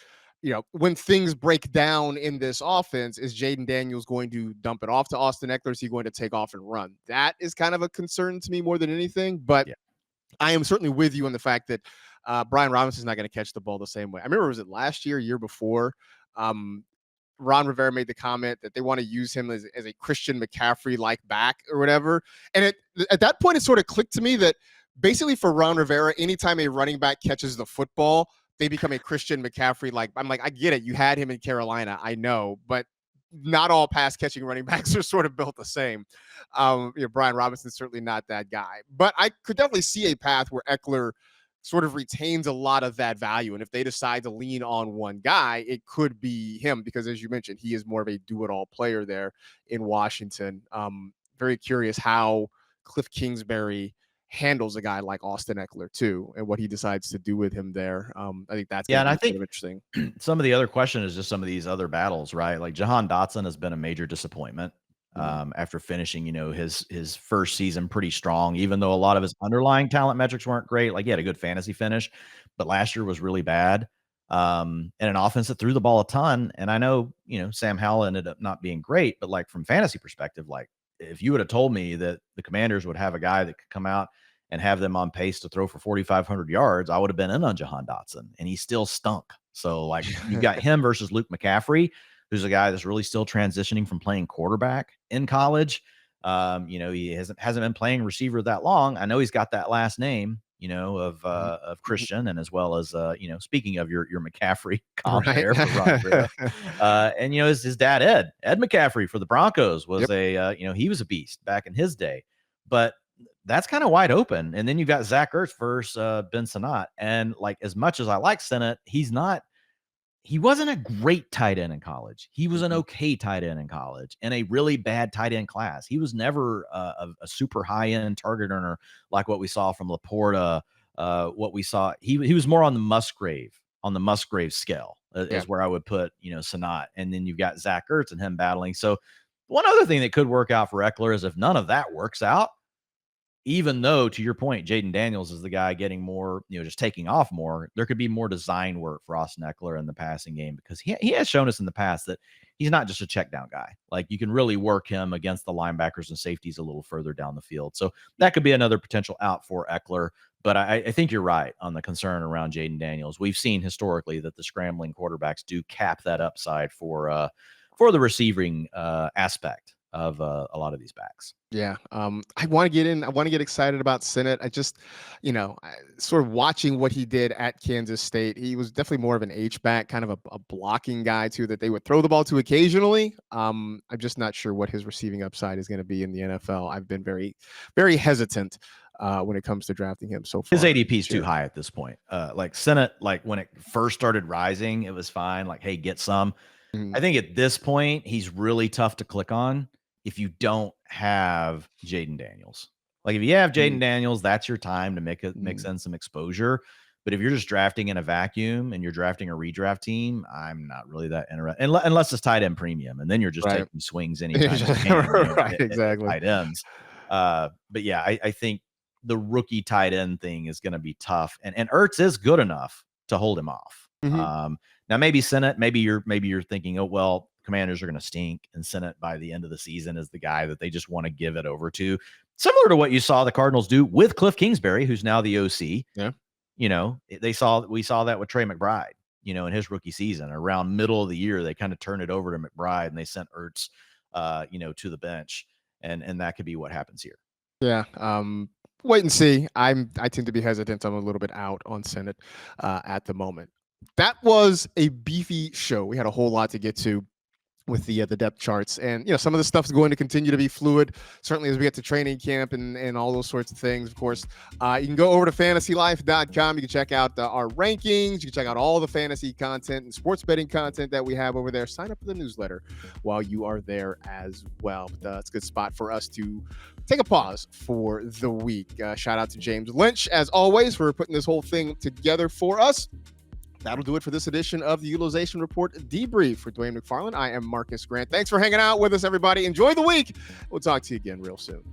A: When things break down in this offense, is Jaden Daniels going to dump it off to Austin Eckler? Is he going to take off and run? That is kind of a concern to me more than anything. But
B: Yeah.
A: I am certainly with you on the fact that Brian Robinson's not going to catch the ball the same way. I remember, was it last year before? Ron Rivera made the comment that they want to use him as a Christian McCaffrey-like back or whatever. And at that point, it sort of clicked to me that basically for Ron Rivera, anytime a running back catches the football, they become a Christian McCaffrey-like. I'm like, I get it. You had him in Carolina. I know. But not all pass catching running backs are sort of built the same. Brian Robinson's certainly not that guy. But I could definitely see a path where Eckler sort of retains a lot of that value. And if they decide to lean on one guy, it could be him, because as you mentioned, he is more of a do-it-all player there in Washington. Very curious how Cliff Kingsbury handles a guy like Austin Eckler too, and what he decides to do with him there. I think that's
B: Yeah, and I
A: sort
B: think
A: of interesting.
B: some of the other question is just some of these other battles, right? Like Jahan Dotson has been a major disappointment after finishing, his first season pretty strong, even though a lot of his underlying talent metrics weren't great. Like he had a good fantasy finish, but last year was really bad. And an offense that threw the ball a ton. And I know, Sam Howell ended up not being great, but like from fantasy perspective, like if you would have told me that the Commanders would have a guy that could come out and have them on pace to throw for 4,500 yards, I would have been in on Jahan Dotson, and he still stunk. So like you got him versus Luke McCaffrey, who's a guy that's really still transitioning from playing quarterback in college. He hasn't been playing receiver that long. I know he's got that last name, of Christian, and as well as speaking of your McCaffrey comp
A: Right.
B: there for Ron Rivera. And his dad Ed McCaffrey for the Broncos was he was a beast back in his day, but that's kind of wide open. And then you've got Zach Ertz versus Ben Sinnott. And like, as much as I like Sinnott, he wasn't a great tight end in college. He was an okay tight end in college and a really bad tight end class. He was never a super high end target earner like what we saw from Laporta. He was more on the Musgrave scale is where I would put, Sinnott. And then you've got Zach Ertz and him battling. So one other thing that could work out for Eckler is if none of that works out, even though, to your point, Jaden Daniels is the guy getting more, just taking off more, there could be more design work for Austin Eckler in the passing game, because he has shown us in the past that he's not just a check down guy. Like you can really work him against the linebackers and safeties a little further down the field. So that could be another potential out for Eckler. But I think you're right on the concern around Jaden Daniels. We've seen historically that the scrambling quarterbacks do cap that upside for the receiving aspect of a lot of these backs.
A: Yeah. I want to get in. I want to get excited about Sinnott. I just, sort of watching what he did at Kansas State. He was definitely more of an H-back, kind of a blocking guy too, that they would throw the ball to occasionally. I'm just not sure what his receiving upside is going to be in the NFL. I've been very, very hesitant when it comes to drafting him so far.
B: His ADP is too high at this point. Like Sinnott, like when it first started rising, it was fine. Like, hey, get some.
A: Mhm.
B: I think at this point, he's really tough to click on if you don't have Jaden Daniels. Like if you have Jaden Daniels, that's your time to mix in some exposure. But if you're just drafting in a vacuum and you're drafting a redraft team, I'm not really that interested, unless it's tight end premium, and then you're just taking swings anytime you can,
A: Right, exactly.
B: tight ends. But yeah, I think the rookie tight end thing is going to be tough, and Ertz is good enough to hold him off. Now maybe Sinnott, maybe you're thinking, oh well, Commanders are going to stink, and Sinnott by the end of the season is the guy that they just want to give it over to, similar to what you saw the Cardinals do with Cliff Kingsbury, who's now the OC.
A: Yeah,
B: we saw that with Trey McBride. In his rookie season, around middle of the year, they kind of turned it over to McBride and they sent Ertz, to the bench, and that could be what happens here.
A: Yeah. Wait and see. I tend to be hesitant. I'm a little bit out on Sinnott at the moment. That was a beefy show. We had a whole lot to get to with the depth charts, and some of the stuff is going to continue to be fluid, certainly as we get to training camp and all those sorts of things. Of course, you can go over to fantasylife.com. You can check out our rankings. You can check out all the fantasy content and sports betting content that we have over there. Sign up for the newsletter while you are there as well. But it's a good spot for us to take a pause for the week. Shout out to James Lynch, as always, for putting this whole thing together for us. that'll do it for this edition of the Utilization Report Debrief. For Dwayne McFarland, I am Marcus Grant. Thanks for hanging out with us, everybody. Enjoy the week. We'll talk to you again real soon.